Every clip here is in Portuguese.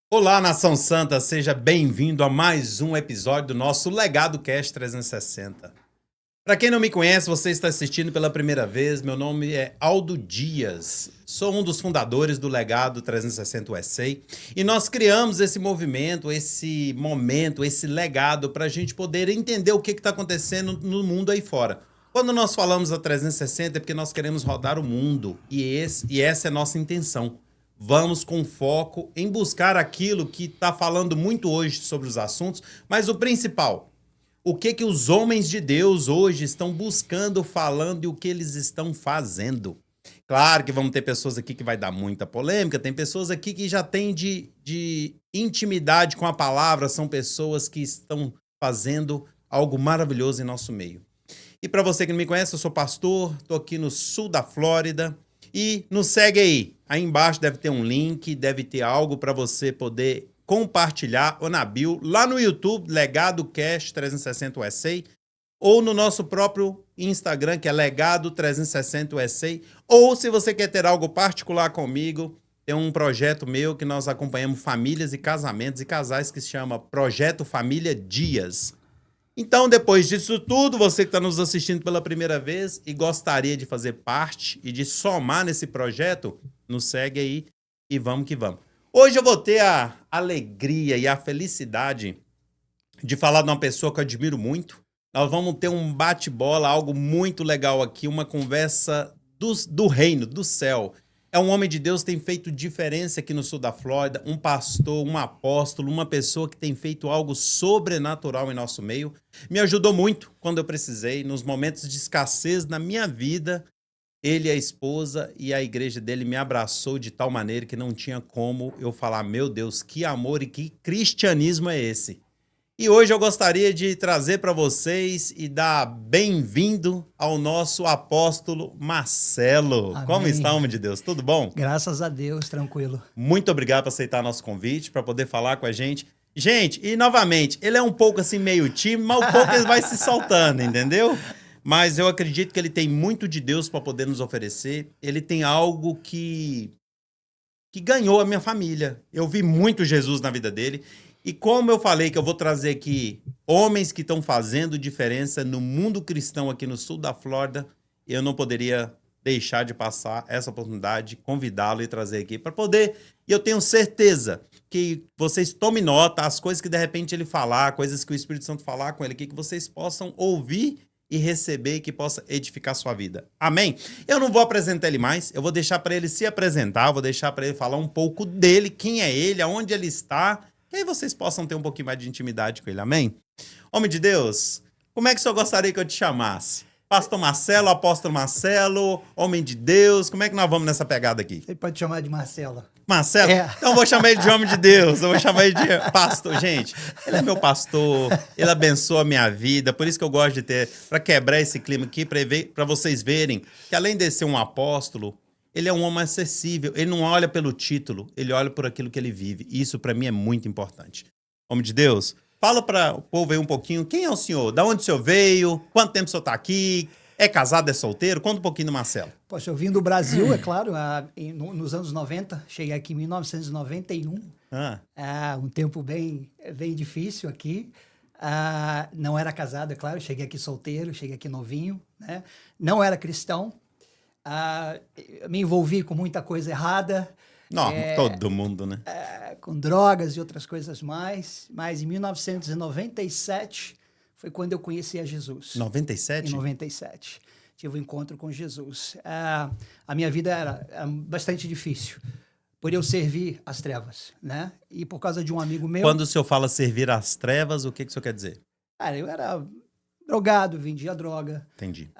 Olá, Nação Santa, seja bem-vindo a mais um episódio do nosso Legado Cast 360. Para quem não me conhece, você está assistindo pela primeira vez, meu nome é Aldo Dias, sou um dos fundadores do Legado 360 USA e nós criamos esse movimento, esse momento, esse legado para a gente poder entender o que está acontecendo no mundo aí fora. Quando nós falamos da 360 é porque nós queremos rodar o mundo e essa é a nossa intenção. Vamos com foco em buscar aquilo que está falando muito hoje sobre os assuntos, mas o principal, o que os homens de Deus hoje estão buscando, falando e o que eles estão fazendo. Claro que vamos ter pessoas aqui que vai dar muita polêmica, tem pessoas aqui que já têm de intimidade com a palavra, são pessoas que estão fazendo algo maravilhoso em nosso meio. E para você que não me conhece, eu sou pastor, estou aqui no sul da Flórida e nos segue aí. Aí embaixo deve ter um link, deve ter algo para você poder compartilhar ou na bio, lá no YouTube, Legado Cast 360 USA, ou no nosso próprio Instagram, que é Legado 360 USA, ou se você quer ter algo particular comigo, tem um projeto meu que nós acompanhamos famílias e casamentos e casais que se chama Projeto Família Dias. Então, depois disso tudo, você que está nos assistindo pela primeira vez e gostaria de fazer parte e de somar nesse projeto, nos segue aí e vamos que vamos. Hoje eu vou ter a alegria e a felicidade de falar de uma pessoa que eu admiro muito. Nós vamos ter um bate-bola, algo muito legal aqui, uma conversa do reino, do céu. É um homem de Deus que tem feito diferença aqui no sul da Flórida, um pastor, um apóstolo, uma pessoa que tem feito algo sobrenatural em nosso meio. Me ajudou muito quando eu precisei, nos momentos de escassez na minha vida. Ele e a esposa e a igreja dele me abraçou de tal maneira que não tinha como eu falar, meu Deus, que amor e que cristianismo é esse? E hoje eu gostaria de trazer para vocês e dar bem-vindo ao nosso apóstolo Marcelo. Como está, Amém. homem de Deus? Tudo bom? Graças a Deus, tranquilo. Muito obrigado por aceitar nosso convite, para poder falar com a gente. Gente, e novamente, ele é um pouco assim meio tímido, mas um pouco ele vai se soltando, entendeu? Mas eu acredito que ele tem muito de Deus para poder nos oferecer. Ele tem algo que ganhou a minha família. Eu vi muito Jesus na vida dele. E como eu falei que eu vou trazer aqui homens que estão fazendo diferença no mundo cristão aqui no sul da Flórida, eu não poderia deixar de passar essa oportunidade, convidá-lo e trazer aqui para poder. E eu tenho certeza que vocês tomem nota, as coisas que de repente ele falar, coisas que o Espírito Santo falar com ele aqui, que vocês possam ouvir e receber e que possa edificar sua vida. Amém? Eu não vou apresentar ele mais, eu vou deixar para ele se apresentar, vou deixar para ele falar um pouco dele, quem é ele, aonde ele está, que aí vocês possam ter um pouquinho mais de intimidade com ele. Amém? Homem de Deus, como é que o senhor gostaria que eu te chamasse? Pastor Marcelo, apóstolo Marcelo, homem de Deus, como é que nós vamos nessa pegada aqui? Você pode chamar de Marcelo. Marcelo? É. Então eu vou chamar ele de homem de Deus, eu vou chamar ele de pastor. Gente, ele é meu pastor, ele abençoa a minha vida, por isso que eu gosto de ter, para quebrar esse clima aqui, para vocês verem que além de ser um apóstolo, ele é um homem acessível, ele não olha pelo título, ele olha por aquilo que ele vive. Isso para mim é muito importante. Homem de Deus, fala para o povo aí um pouquinho, quem é o senhor? Da onde o senhor veio? Quanto tempo o senhor está aqui? É casado, é solteiro? Conta um pouquinho do Marcelo. Poxa, eu vim do Brasil, é claro, nos anos 90, cheguei aqui em 1991. Um tempo bem difícil aqui. Não era casado, é claro, cheguei aqui solteiro, cheguei aqui novinho, né? Não era cristão. Me envolvi com muita coisa errada. Não, todo mundo, né? Com drogas e outras coisas mais. Mas em 1997 foi quando eu conheci a Jesus. 97? Em 97. Tive um encontro com Jesus. A minha vida era bastante difícil, por eu servir as trevas, né? E por causa de um amigo meu... Quando o senhor fala servir às trevas, o que o senhor quer dizer? Cara, eu era drogado, vendia droga. Entendi.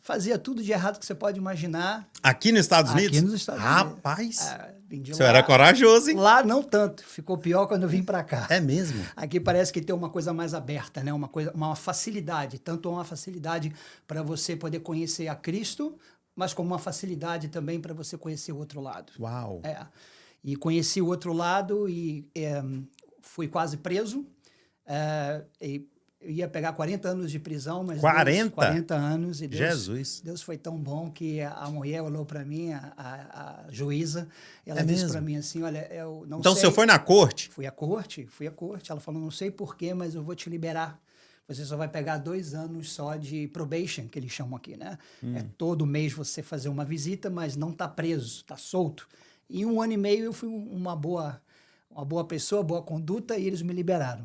Fazia tudo de errado que você pode imaginar. Aqui nos Estados Unidos? Aqui nos Estados Unidos. Rapaz, vendi o senhor lá. era corajoso, hein? Lá não tanto. Ficou pior quando eu vim para cá. É mesmo? Aqui parece que tem uma coisa mais aberta, né? Uma facilidade. Tanto uma facilidade para você poder conhecer a Cristo, mas como uma facilidade também para você conhecer o outro lado. Uau. E conheci o outro lado e fui quase preso. E Eu ia pegar 40 anos de prisão, mas 40? 40 anos. E Deus foi tão bom que a mulher olhou para mim, a juíza, ela É disse mesmo? para mim assim, olha, eu não Então, o sei... senhor foi na corte? Fui à corte. Ela falou, não sei porquê, mas eu vou te liberar. Você só vai pegar 2 anos só de probation, que eles chamam aqui, né? É todo mês você fazer uma visita, mas não tá preso, tá solto. Em 1 ano e meio eu fui uma boa pessoa, boa conduta, e eles me liberaram.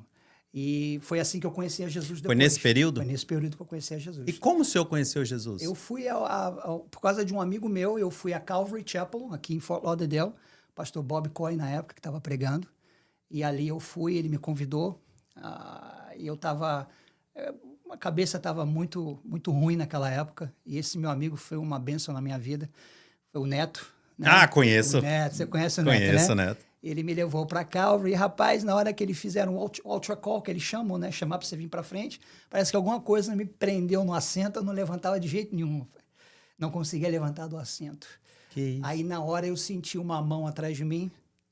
E foi assim que eu conheci a Jesus depois. Foi nesse período? Foi nesse período que eu conheci a Jesus. E como o senhor conheceu Jesus? Eu fui, por causa de um amigo meu, eu fui a Calvary Chapel, aqui em Fort Lauderdale, pastor Bob Coy, na época, que estava pregando. E ali eu fui, ele me convidou. E eu estava... a cabeça estava muito, muito ruim naquela época. E esse meu amigo foi uma bênção na minha vida. Foi o Neto. Né? Ah, conheço. O Neto, você conhece o Neto, né? Conheço o Neto. Ele me levou para Calvary. E, rapaz, na hora que eles fizeram o altar call, que eles chamam, né? Chamar para você vir para frente, parece que alguma coisa me prendeu no assento, eu não levantava de jeito nenhum. Não conseguia levantar do assento. Que isso? Aí, na hora, eu senti uma mão atrás de mim.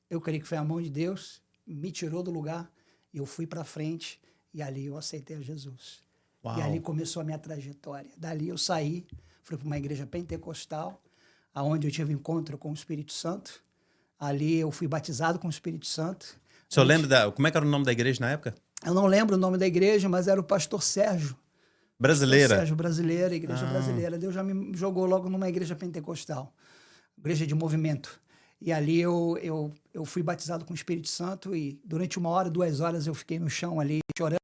Eu creio que foi a mão de Deus. Me tirou do lugar. Eu fui para frente. E ali eu aceitei a Jesus. Uau. E ali começou a minha trajetória. Dali eu saí, fui para uma igreja pentecostal, onde eu tive encontro com o Espírito Santo. Ali eu fui batizado com o Espírito Santo. O senhor lembra como é que era o nome da igreja na época? Eu não lembro o nome da igreja, mas era o pastor Sérgio. Brasileira? Pastor Sérgio Brasileira, igreja brasileira. Deus já me jogou logo numa igreja pentecostal, igreja de movimento. E ali eu fui batizado com o Espírito Santo e durante 1 hora, 2 horas eu fiquei no chão ali chorando,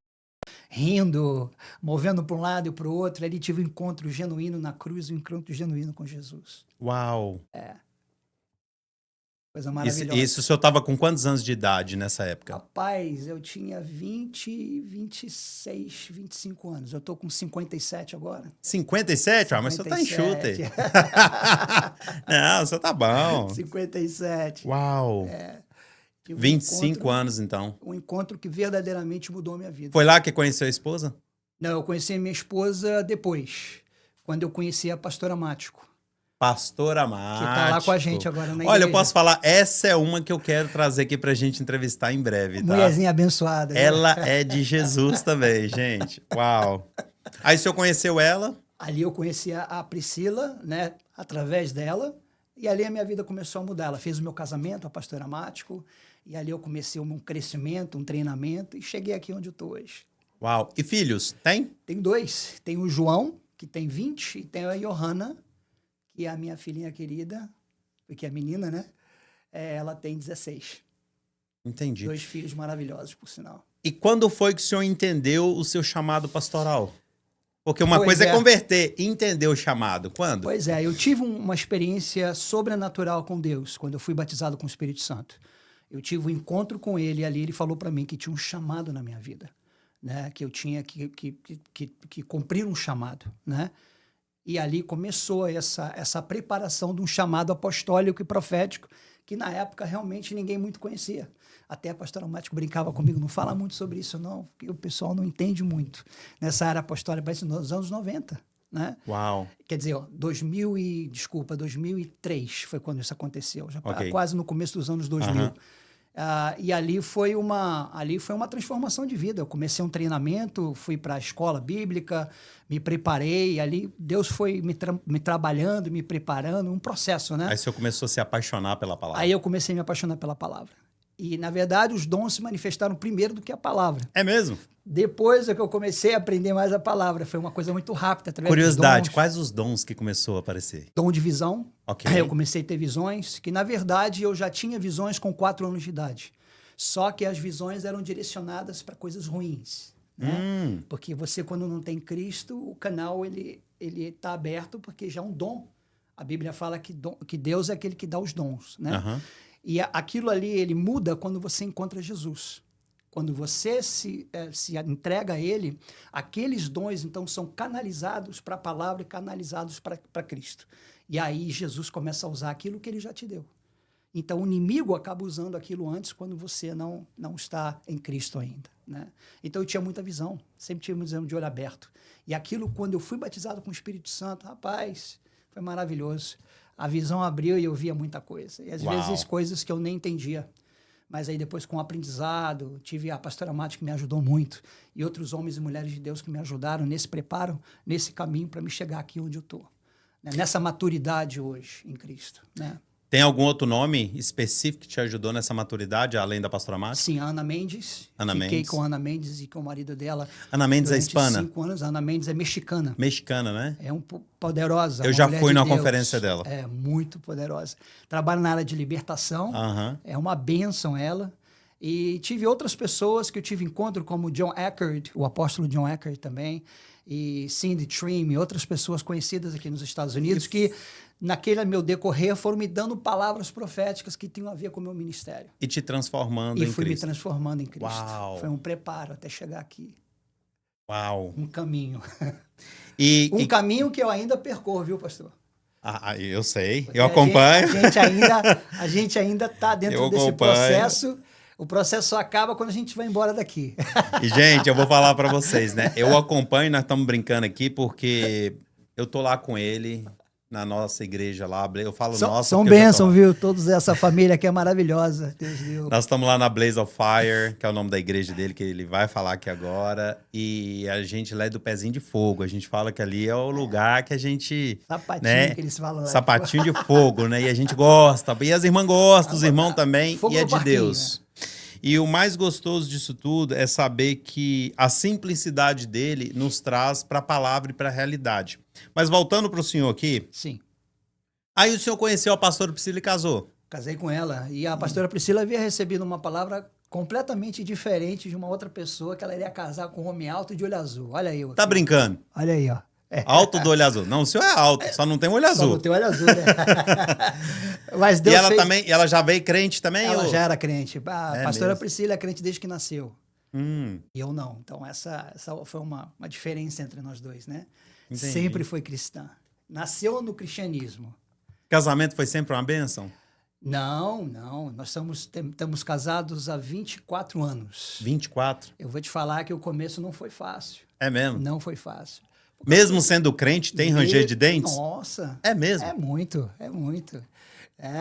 rindo, movendo para um lado e para o outro. Ali tive um encontro genuíno na cruz, um encontro genuíno com Jesus. Uau! Coisa maravilhosa. Isso o senhor estava com quantos anos de idade nessa época? Rapaz, eu tinha 26, 25 anos. Eu tô com 57 agora. 57? Ah, mas o senhor tá enxuto aí. Não, o senhor tá bom. 57. Uau! 25 anos, então. Um encontro que verdadeiramente mudou a minha vida. Foi lá que conheceu a esposa? Não, eu conheci a minha esposa depois, quando eu conheci a pastora Mático. Pastora Mático. Que tá lá com a gente agora na igreja. Olha, eu posso falar, essa é uma que eu quero trazer aqui pra gente entrevistar em breve, tá? Mulherzinha abençoada. Né? Ela é de Jesus também, gente. Uau. Aí o senhor conheceu ela? Ali eu conheci a Priscila, né, através dela, e ali a minha vida começou a mudar. Ela fez o meu casamento, a pastora Mático, e ali eu comecei um crescimento, um treinamento, e cheguei aqui onde eu tô hoje. Uau. E filhos, tem? Tem 2. Tem o João, que tem 20, e tem a Johanna, que é a minha filhinha querida, porque é menina, né? Ela tem 16. Entendi. 2 filhos maravilhosos, por sinal. E quando foi que o senhor entendeu o seu chamado pastoral? Porque uma coisa é converter e entender o chamado. Quando? Pois é, eu tive uma experiência sobrenatural com Deus, quando eu fui batizado com o Espírito Santo. Eu tive um encontro com ele, e ali ele falou para mim que tinha um chamado na minha vida, né? Que eu tinha que cumprir um chamado, né? E ali começou essa preparação de um chamado apostólico e profético que, na época, realmente ninguém muito conhecia. Até a pastora Mático brincava comigo, não fala muito sobre isso não, porque o pessoal não entende muito. Nessa área apostólica, parece nos anos 90, né? Uau. Quer dizer, 2003 foi quando isso aconteceu, já quase no começo dos anos 2000. E ali foi uma transformação de vida. Eu comecei um treinamento, fui para a escola bíblica, me preparei, e ali Deus foi me trabalhando, me preparando, um processo, né? Aí o senhor começou a se apaixonar pela palavra. Aí eu comecei a me apaixonar pela palavra. E, na verdade, os dons se manifestaram primeiro do que a palavra. É mesmo? Depois é que eu comecei a aprender mais a palavra. Foi uma coisa muito rápida. Curiosidade, quais os dons que começou a aparecer? Dom de visão. Ok. Aí eu comecei a ter visões, que na verdade eu já tinha visões com 4 anos de idade. Só que as visões eram direcionadas para coisas ruins. Né? Porque você, quando não tem Cristo, o canal ele está aberto porque já é um dom. A Bíblia fala que Deus é aquele que dá os dons. Né? E aquilo ali ele muda quando você encontra Jesus. Quando você se entrega a Ele, aqueles dons, então, são canalizados para a palavra e canalizados para Cristo. E aí Jesus começa a usar aquilo que Ele já te deu. Então, o inimigo acaba usando aquilo antes quando você não está em Cristo ainda. Né? Então, eu tinha muita visão, sempre tive visão de olho aberto. E aquilo, quando eu fui batizado com o Espírito Santo, rapaz, foi maravilhoso. A visão abriu e eu via muita coisa. E às vezes coisas que eu nem entendia. Mas aí depois com o aprendizado, tive a pastora Mati que me ajudou muito e outros homens e mulheres de Deus que me ajudaram nesse preparo, nesse caminho para me chegar aqui onde eu estou. Né? Nessa maturidade hoje em Cristo, né? Tem algum outro nome específico que te ajudou nessa maturidade, além da pastora Márcia? Sim, a Ana Mendes. Ana Fiquei Mendes. com a Ana Mendes e com o marido dela. Ana Mendes é durante hispana? 5 anos. A Ana Mendes é mexicana. Mexicana, né? É poderosa. Eu uma já mulher fui de numa Deus. conferência dela. É muito poderosa. Trabalha na área de libertação. É uma bênção ela. E tive outras pessoas que eu tive encontro, como John Eckert, o apóstolo John Eckert também, e Cindy Trimm, e outras pessoas conhecidas aqui nos Estados Unidos, que naquele meu decorrer foram me dando palavras proféticas que tinham a ver com o meu ministério. E te transformando em Cristo. E fui me transformando em Cristo. Uau. Foi um preparo até chegar aqui. Uau. Um caminho. Um caminho que eu ainda percorro, viu, pastor? Eu sei. Eu acompanho. A gente ainda está dentro desse processo. O processo só acaba quando a gente vai embora daqui. E, gente, eu vou falar para vocês, né? Eu acompanho, nós estamos brincando aqui, porque eu tô lá com ele, na nossa igreja lá. Eu falo nossa. São bênçãos, viu? Todos essa família aqui é maravilhosa. Deus deu. Nós estamos lá na Blaze of Fire, que é o nome da igreja dele, que ele vai falar aqui agora. E a gente lá é do pezinho de fogo. A gente fala que ali é o lugar que a gente... Sapatinho, né? que eles falam lá. Sapatinho de fogo, né? E a gente gosta. E as irmãs gostam, os irmãos também. Fogo e é no de parquinho, Deus. né? E o mais gostoso disso tudo é saber que a simplicidade dele nos traz para a palavra e para a realidade. Mas voltando para o senhor aqui. Sim. Aí o senhor conheceu a pastora Priscila e casou? Casei com ela. E a pastora Priscila havia recebido uma palavra completamente diferente de uma outra pessoa, que ela iria casar com um homem alto de olho azul. Olha aí. Tá brincando? Olha aí, ó. Alto do olho azul. Não, o senhor é alto, só não tem olho azul. Só não tem olho azul, né? Mas Deus e ela também, ela já veio crente também? Ela já era crente. A pastora mesmo? Priscila é crente desde que nasceu. E eu não. Então essa foi uma diferença entre nós dois, né? Entendi. Sempre foi cristã. Nasceu no cristianismo. Casamento foi sempre uma bênção? Não. Nós estamos casados há 24 anos. 24? Eu vou te falar que o começo não foi fácil. É mesmo? Não foi fácil. Mesmo sendo crente, tem ranger de dentes? Nossa. É mesmo? É muito.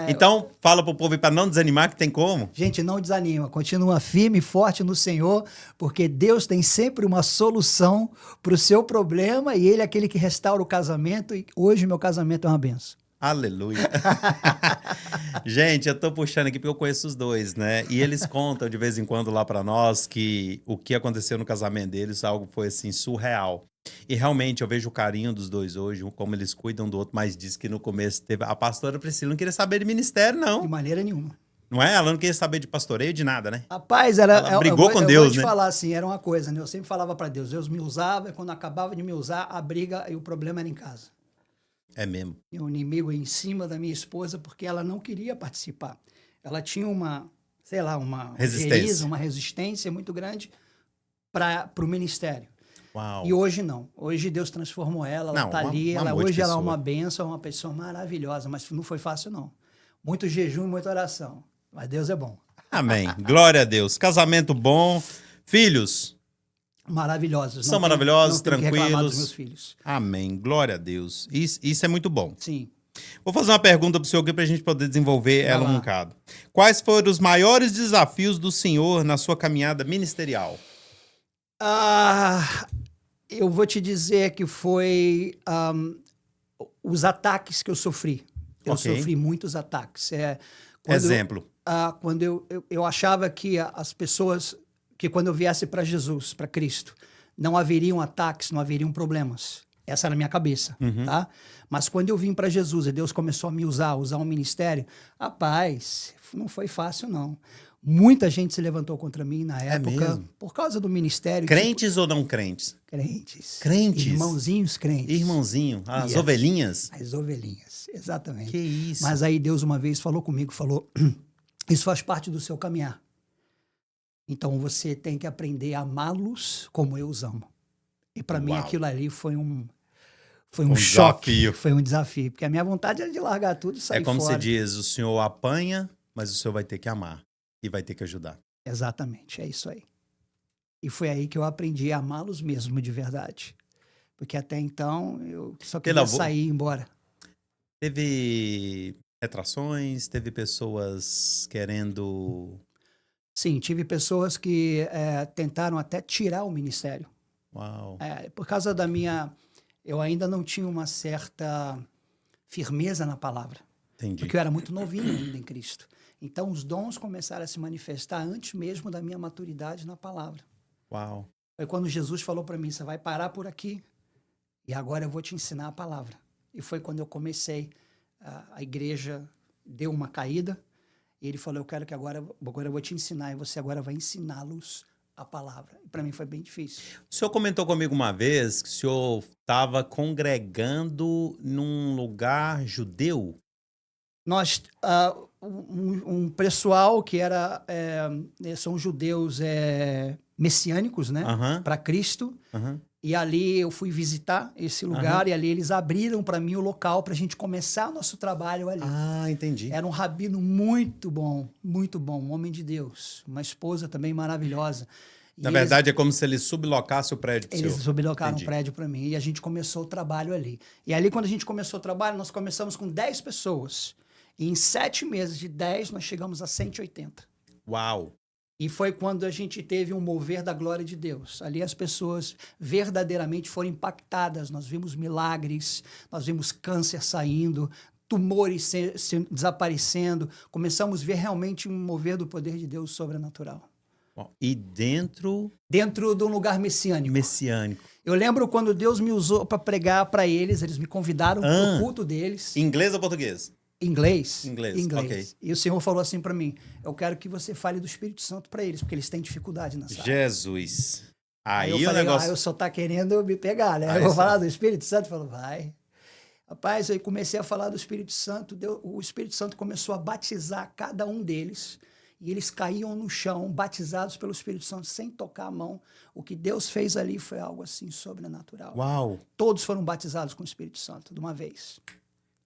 Então, fala pro povo para não desanimar que tem como. Gente, não desanima. Continua firme e forte no Senhor, porque Deus tem sempre uma solução para o seu problema e Ele é aquele que restaura o casamento e hoje meu casamento é uma benção. Aleluia. Gente, eu tô puxando aqui porque eu conheço os dois, né? E eles contam de vez em quando lá para nós que o que aconteceu no casamento deles, algo foi assim surreal. E realmente eu vejo o carinho dos dois hoje, como eles cuidam do outro, mas diz que no começo teve a pastora Priscila não queria saber de ministério, não. De maneira nenhuma. Não é? Ela não queria saber de pastoreio, de nada, né? Rapaz, ela brigou com Deus, vou te né? falar assim, era uma coisa, né? Eu sempre falava para Deus, Deus me usava e quando acabava de me usar, a briga e o problema era em casa. É mesmo. E o inimigo em cima da minha esposa porque ela não queria participar. Ela tinha uma resistência, uma resistência muito grande para o ministério. Uau. E hoje não. Hoje Deus transformou ela, ela está ali. Hoje ela é uma bênção, é uma pessoa maravilhosa, mas não foi fácil, não. Muito jejum e muita oração. Mas Deus é bom. Amém. Glória a Deus. Casamento bom. Filhos? Maravilhosos. São maravilhosos, tranquilos. Dos meus filhos. Amém. Glória a Deus. Isso é muito bom. Sim. Vou fazer uma pergunta para o senhor aqui para a gente poder desenvolver ela um bocado. Quais foram os maiores desafios do senhor na sua caminhada ministerial? Eu vou te dizer que foi os ataques que eu sofri. Eu sofri muitos ataques. Exemplo. Quando eu achava que as pessoas, que quando eu viesse para Jesus, para Cristo, não haveriam ataques, não haveriam problemas. Essa era a minha cabeça, tá? Mas quando eu vim para Jesus e Deus começou a me usar um ministério, rapaz, não foi fácil, não. Muita gente se levantou contra mim na época por causa do ministério. Crentes ou não crentes? Crentes. Crentes? Irmãozinhos crentes. Irmãozinho. As ovelhinhas? As ovelhinhas, exatamente. Que isso. Mas aí Deus uma vez falou comigo, isso faz parte do seu caminhar. Então você tem que aprender a amá-los como eu os amo. E para mim aquilo ali foi um choque. Desafio. Foi um desafio. Porque a minha vontade era de largar tudo e sair fora. É como você diz, o senhor apanha, mas o senhor vai ter que amar. E vai ter que ajudar. Exatamente, é isso aí. E foi aí que eu aprendi a amá-los mesmo de verdade. Porque até então eu só queria sair e ir embora. Teve retrações, teve pessoas querendo Sim, tive pessoas que tentaram até tirar o ministério. Uau. Por causa da minha... Eu ainda não tinha uma certa firmeza na palavra. Entendi. Porque eu era muito novinho ainda em Cristo. Então, os dons começaram a se manifestar antes mesmo da minha maturidade na palavra. Uau. Foi quando Jesus falou para mim, você vai parar por aqui e agora eu vou te ensinar a palavra. E foi quando eu comecei, a igreja deu uma caída e ele falou, eu quero que agora eu vou te ensinar e você agora vai ensiná-los a palavra. E para mim foi bem difícil. O senhor comentou comigo uma vez que o senhor estava congregando num lugar judeu? Nós, um pessoal que era, são judeus messiânicos, né, Aham. para Cristo, Aham. e ali eu fui visitar esse lugar e ali eles abriram para mim o local para a gente começar o nosso trabalho ali. Ah, entendi. Era um rabino muito bom, um homem de Deus, uma esposa também maravilhosa. E Na verdade, é como se ele sublocasse o prédio pro eles senhor. sublocaram um Entendi. prédio para mim e a gente começou o trabalho ali. E ali, quando a gente começou o trabalho, nós começamos com 10 pessoas. E em 7 meses de 10, nós chegamos a 180. Uau. E foi quando a gente teve um mover da glória de Deus. Ali as pessoas verdadeiramente foram impactadas. Nós vimos milagres, nós vimos câncer saindo, tumores desaparecendo. Começamos a ver realmente um mover do poder de Deus sobrenatural. Bom, e dentro Dentro de um lugar messiânico. messiânico. Eu lembro quando Deus me usou para pregar para eles me convidaram para o culto deles. Inglês ou português? Inglês. Inglês, ok. E o Senhor falou assim para mim, eu quero que você fale do Espírito Santo para eles, porque eles têm dificuldade nessa área. Jesus. Aí eu o falei, negócio... o senhor tá querendo me pegar, né? Aí Eu vou sim. falar do Espírito Santo? Falou, vai. Rapaz, aí comecei a falar do Espírito Santo, o Espírito Santo começou a batizar cada um deles, e eles caíam no chão, batizados pelo Espírito Santo, sem tocar a mão. O que Deus fez ali foi algo assim sobrenatural. Uau. Todos foram batizados com o Espírito Santo, de uma vez.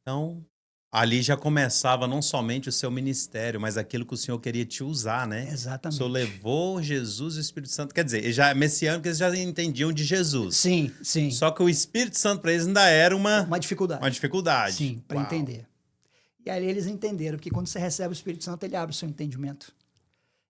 Então, ali já começava não somente o seu ministério, mas aquilo que o Senhor queria te usar, né? Exatamente. O Senhor levou Jesus e o Espírito Santo. Quer dizer, já messiânicos, eles já entendiam de Jesus. Sim, sim. Só que o Espírito Santo para eles ainda era Uma dificuldade. uma dificuldade. Sim, para Uau. entender. E aí eles entenderam que quando você recebe o Espírito Santo, ele abre o seu entendimento.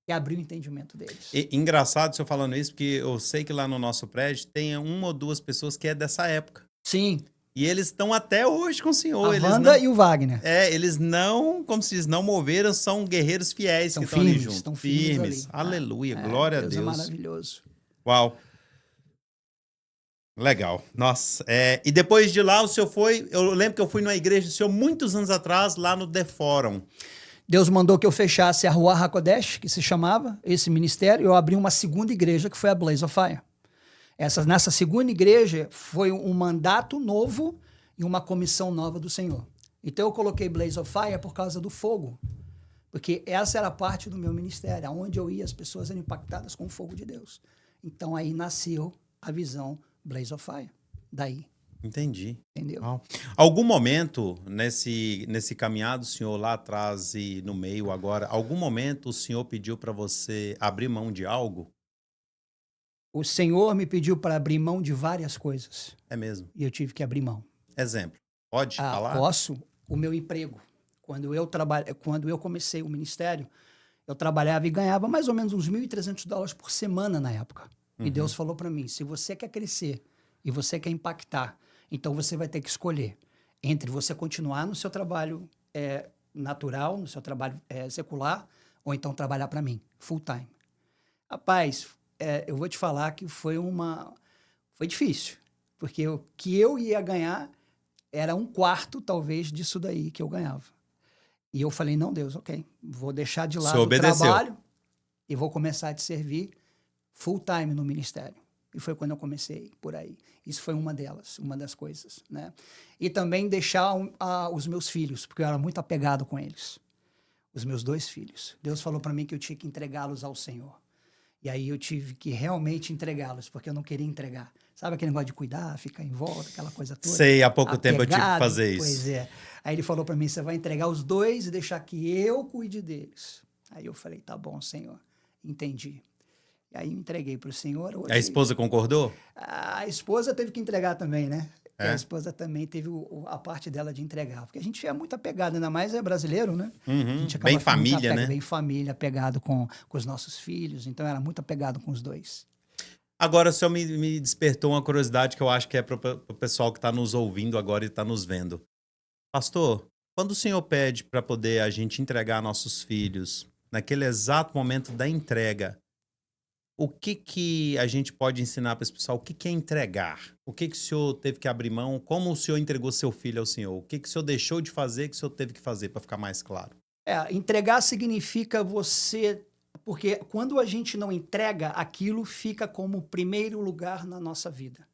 E abriu o entendimento deles. E, engraçado o senhor falando isso, porque eu sei que lá no nosso prédio tem uma ou duas pessoas que é dessa época. Sim. E eles estão até hoje com o senhor. A Eles Wanda não, e o Wagner. eles não, como se diz, não moveram, são guerreiros fiéis que estão ali juntos. Estão firmes ali. Aleluia, glória a Deus Deus. é maravilhoso. Uau. Legal. Nossa. E depois de lá, o senhor foi... Eu lembro que eu fui numa igreja do senhor muitos anos atrás, lá no The Forum. Deus mandou que eu fechasse a Rua Hakodesh, que se chamava, esse ministério. Eu abri uma segunda igreja, que foi a Blaze of Fire. Nessa segunda igreja, foi um mandato novo e uma comissão nova do Senhor. Então, eu coloquei Blaze of Fire por causa do fogo. Porque essa era parte do meu ministério. Aonde eu ia, as pessoas eram impactadas com o fogo de Deus. Então, aí nasceu a visão Blaze of Fire. Daí. Entendi. Entendeu? Uau. Algum momento nesse caminhar do senhor lá atrás e no meio agora, algum momento o senhor pediu para você abrir mão de algo? O Senhor me pediu para abrir mão de várias coisas. É mesmo. E eu tive que abrir mão. Exemplo. Pode falar? Posso. O meu emprego. Quando eu comecei o ministério, eu trabalhava e ganhava mais ou menos uns $1.300 por semana na época. E Deus falou para mim, se você quer crescer e você quer impactar, então você vai ter que escolher entre você continuar no seu trabalho natural, no seu trabalho secular, ou então trabalhar para mim, full time. Rapaz, eu vou te falar que foi difícil, porque o que eu ia ganhar era 1/4, talvez, disso daí que eu ganhava. E eu falei, não, Deus, ok, vou deixar de lado o trabalho e vou começar a te servir full time no ministério. E foi quando eu comecei por aí. Isso foi uma das coisas, né? E também deixar os meus filhos, porque eu era muito apegado com eles. Os meus 2 filhos. Deus falou para mim que eu tinha que entregá-los ao Senhor. E aí eu tive que realmente entregá-los, porque eu não queria entregar. Sabe aquele negócio de cuidar, ficar em volta, aquela coisa toda? Sei, há pouco tempo eu tive que fazer isso. Pois é. Aí ele falou para mim, você vai entregar os 2 e deixar que eu cuide deles. Aí eu falei, tá bom, Senhor, entendi. E aí eu entreguei para o Senhor. Hoje, A esposa concordou? a esposa teve que entregar também, né? que a esposa também teve a parte dela de entregar. Porque a gente é muito apegado, ainda mais é brasileiro, né? Uhum. A gente Bem família, né? Bem família, apegado com os nossos filhos. Então, era muito apegado com os dois. Agora, o senhor me despertou uma curiosidade que eu acho que é para o pessoal que está nos ouvindo agora e está nos vendo. Pastor, quando o senhor pede para poder a gente entregar nossos filhos, naquele exato momento da entrega, o que a gente pode ensinar para esse pessoal? O que é entregar? O que o senhor teve que abrir mão? Como o senhor entregou seu filho ao senhor? O que o senhor deixou de fazer que o senhor teve que fazer, para ficar mais claro? Entregar significa você... Porque quando a gente não entrega, aquilo fica como primeiro lugar na nossa vida.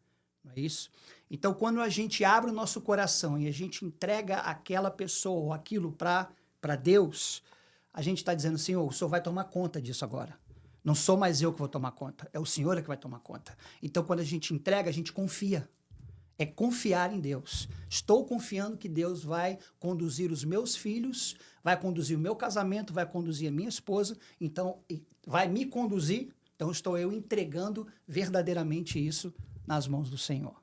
Não é isso? Então, quando a gente abre o nosso coração e a gente entrega aquela pessoa ou aquilo para Deus, a gente está dizendo, Senhor, o Senhor vai tomar conta disso agora. Não sou mais eu que vou tomar conta, é o Senhor que vai tomar conta. Então, quando a gente entrega, a gente confia. É confiar em Deus. Estou confiando que Deus vai conduzir os meus filhos, vai conduzir o meu casamento, vai conduzir a minha esposa, então vai me conduzir. Então, estou eu entregando verdadeiramente isso nas mãos do Senhor.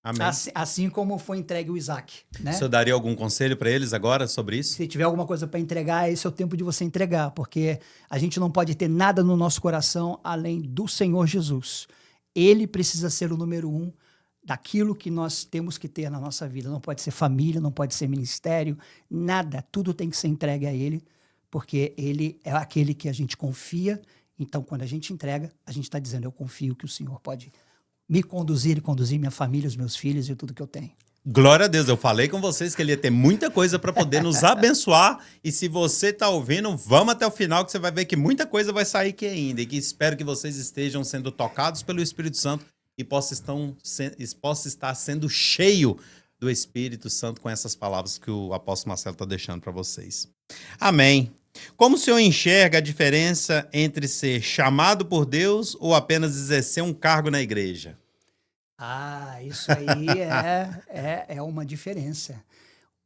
Amém. Assim como foi entregue o Isaac. Né? O senhor daria algum conselho para eles agora sobre isso? Se tiver alguma coisa para entregar, esse é o tempo de você entregar, porque a gente não pode ter nada no nosso coração além do Senhor Jesus. Ele precisa ser o número 1 daquilo que nós temos que ter na nossa vida. Não pode ser família, não pode ser ministério, nada. Tudo tem que ser entregue a Ele, porque Ele é aquele que a gente confia. Então, quando a gente entrega, a gente está dizendo, eu confio que o Senhor pode me conduzir e conduzir minha família, os meus filhos e tudo que eu tenho. Glória a Deus, eu falei com vocês que ele ia ter muita coisa para poder nos abençoar, e se você está ouvindo, vamos até o final que você vai ver que muita coisa vai sair aqui ainda, e que espero que vocês estejam sendo tocados pelo Espírito Santo e possa estar sendo cheio do Espírito Santo com essas palavras que o apóstolo Marcelo está deixando para vocês. Amém. Como o senhor enxerga a diferença entre ser chamado por Deus ou apenas exercer um cargo na igreja? Isso aí é uma diferença.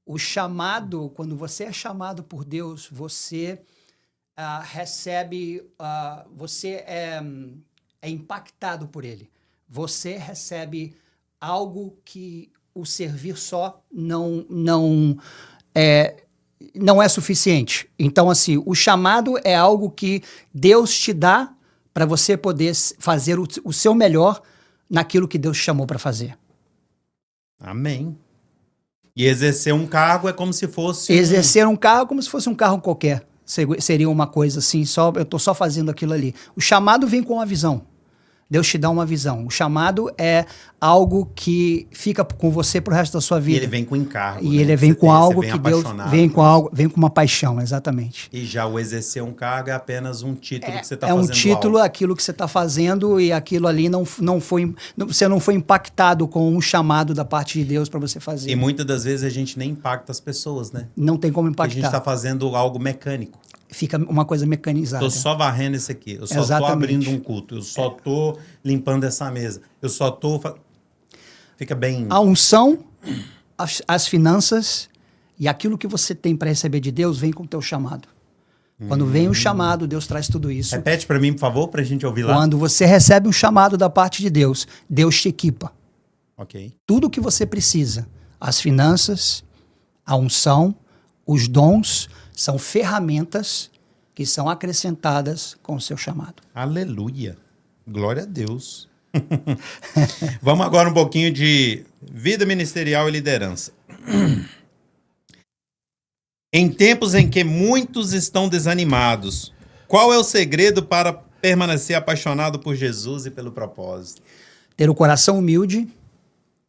O chamado, quando você é chamado por Deus, você recebe, você é impactado por Ele. Você recebe algo que o servir só não é suficiente. Então, assim, o chamado é algo que Deus te dá para você poder fazer o seu melhor naquilo que Deus chamou para fazer. Amém. E exercer um cargo é como se fosse... Exercer um cargo como se fosse um carro qualquer. Seria uma coisa assim, eu estou só fazendo aquilo ali. O chamado vem com uma visão. Deus te dá uma visão. O chamado é algo que fica com você pro resto da sua vida. E ele vem com encargo. E ele vem com algo que Deus vem com uma paixão, exatamente. E já o exercer um cargo é apenas um título que você está fazendo. É um título, aquilo que você está fazendo, e aquilo ali você não foi impactado com um chamado da parte de Deus para você fazer. E muitas das vezes a gente nem impacta as pessoas, né? Não tem como impactar. Porque a gente está fazendo algo mecânico. Fica uma coisa mecanizada. Estou só varrendo isso aqui. Eu só estou abrindo um culto. Eu só estou limpando essa mesa. Eu só estou... Fica bem... A unção, as finanças e aquilo que você tem para receber de Deus vem com o teu chamado. Quando vem o chamado, Deus traz tudo isso. Repete para mim, por favor, para a gente ouvir lá. Quando você recebe um chamado da parte de Deus, Deus te equipa. Ok. Tudo o que você precisa. As finanças, a unção, os dons... são ferramentas que são acrescentadas com o seu chamado. Aleluia. Glória a Deus. Vamos agora um pouquinho de vida ministerial e liderança. Em tempos em que muitos estão desanimados, qual é o segredo para permanecer apaixonado por Jesus e pelo propósito? Ter o coração humilde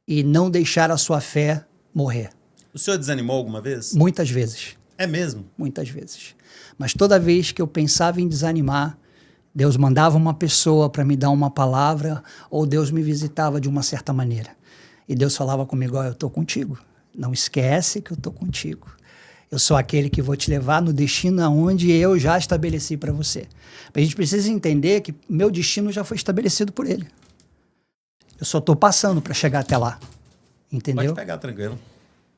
e não deixar a sua fé morrer. O senhor desanimou alguma vez? Muitas vezes. É mesmo? Muitas vezes. Mas toda vez que eu pensava em desanimar, Deus mandava uma pessoa para me dar uma palavra, ou Deus me visitava de uma certa maneira. E Deus falava comigo, eu estou contigo. Não esquece que eu estou contigo. Eu sou aquele que vou te levar no destino aonde eu já estabeleci para você. A gente precisa entender que meu destino já foi estabelecido por Ele. Eu só estou passando para chegar até lá. Entendeu? Pode pegar, tranquilo.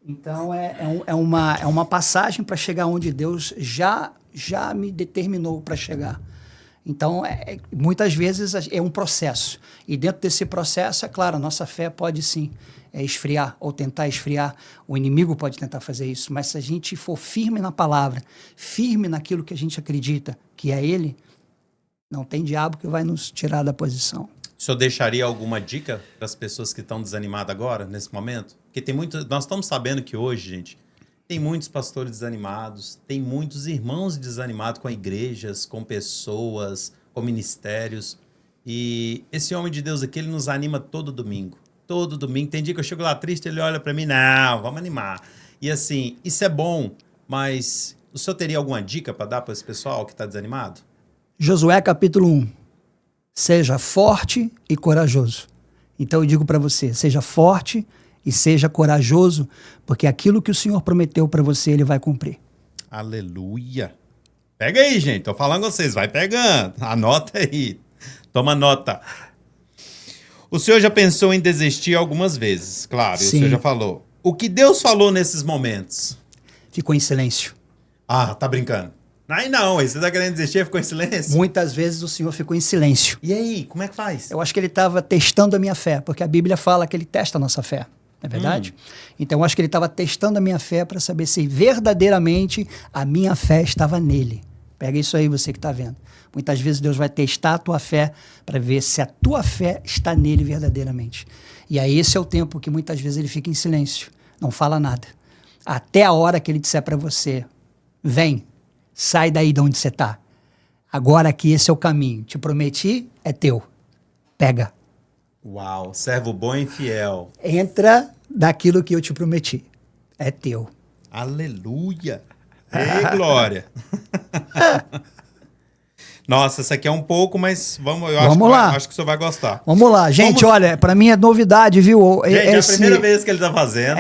Então, é uma passagem para chegar onde Deus já me determinou para chegar. Então, muitas vezes é um processo. E dentro desse processo, é claro, a nossa fé pode sim esfriar ou tentar esfriar. O inimigo pode tentar fazer isso, mas se a gente for firme na palavra, firme naquilo que a gente acredita que é Ele, não tem diabo que vai nos tirar da posição. O senhor deixaria alguma dica para as pessoas que estão desanimadas agora, nesse momento? Porque tem muito, nós estamos sabendo que hoje, gente, tem muitos pastores desanimados, tem muitos irmãos desanimados com igrejas, com pessoas, com ministérios. E esse homem de Deus aqui, ele nos anima todo domingo. Todo domingo. Tem dia que eu chego lá triste, ele olha para mim, não, vamos animar. E assim, isso é bom, mas o senhor teria alguma dica para dar para esse pessoal que está desanimado? Josué capítulo 1. Seja forte e corajoso. Então eu digo para você, seja forte e seja corajoso, porque aquilo que o Senhor prometeu para você, Ele vai cumprir. Aleluia. Pega aí, gente. Tô falando com vocês. Vai pegando. Anota aí. Toma nota. O senhor já pensou em desistir algumas vezes, claro. Sim. O senhor já falou. O que Deus falou nesses momentos? Ficou em silêncio. Ah, tá brincando. Aí não, você tá querendo desistir e ficou em silêncio? Muitas vezes o Senhor ficou em silêncio. E aí, como é que faz? Eu acho que Ele estava testando a minha fé, porque a Bíblia fala que Ele testa a nossa fé. Não é verdade? Então eu acho que Ele estava testando a minha fé para saber se verdadeiramente a minha fé estava nele. Pega isso aí, você que está vendo. Muitas vezes Deus vai testar a tua fé para ver se a tua fé está nele verdadeiramente. E aí esse é o tempo que muitas vezes Ele fica em silêncio, não fala nada. Até a hora que Ele disser para você, vem, sai daí de onde você está. Agora aqui esse é o caminho. Te prometi, é teu. Pega. Uau, servo bom e fiel. Entra daquilo que eu te prometi. É teu. Aleluia. Ei, glória. Nossa, essa aqui é um pouco, mas vamos lá. Acho que o senhor vai gostar. Vamos lá. Gente, olha, para mim é novidade, viu? Gente, é a primeira vez que ele tá fazendo.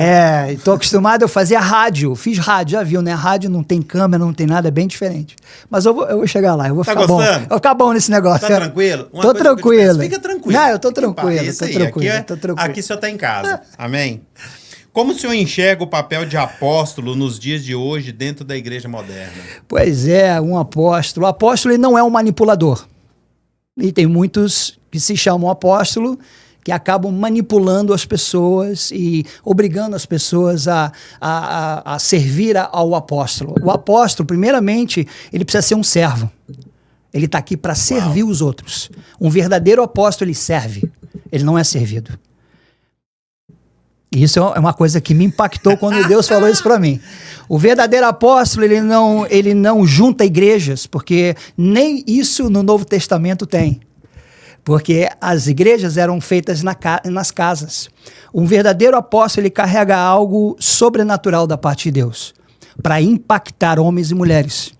Estou acostumado, eu fazia rádio. Fiz rádio, já viu, né? Rádio não tem câmera, não tem nada, é bem diferente. Mas eu vou chegar lá, eu vou ficar bom. Eu vou ficar bom nesse negócio. Tá tranquilo? Tô tranquilo. Fica tranquilo. Não, eu tô tranquilo, tô tranquilo. Aqui o senhor tá em casa. Amém? Como o senhor enxerga o papel de apóstolo nos dias de hoje dentro da igreja moderna? Pois é, um apóstolo. O apóstolo ele não é um manipulador. E tem muitos que se chamam apóstolo que acabam manipulando as pessoas e obrigando as pessoas a servir ao apóstolo. O apóstolo, primeiramente, ele precisa ser um servo. Ele está aqui para servir os outros. Um verdadeiro apóstolo, ele serve. Ele não é servido. Isso é uma coisa que me impactou quando Deus falou isso para mim. O verdadeiro apóstolo, ele não junta igrejas, porque nem isso no Novo Testamento tem. Porque as igrejas eram feitas nas casas. Um verdadeiro apóstolo, ele carrega algo sobrenatural da parte de Deus, para impactar homens e mulheres,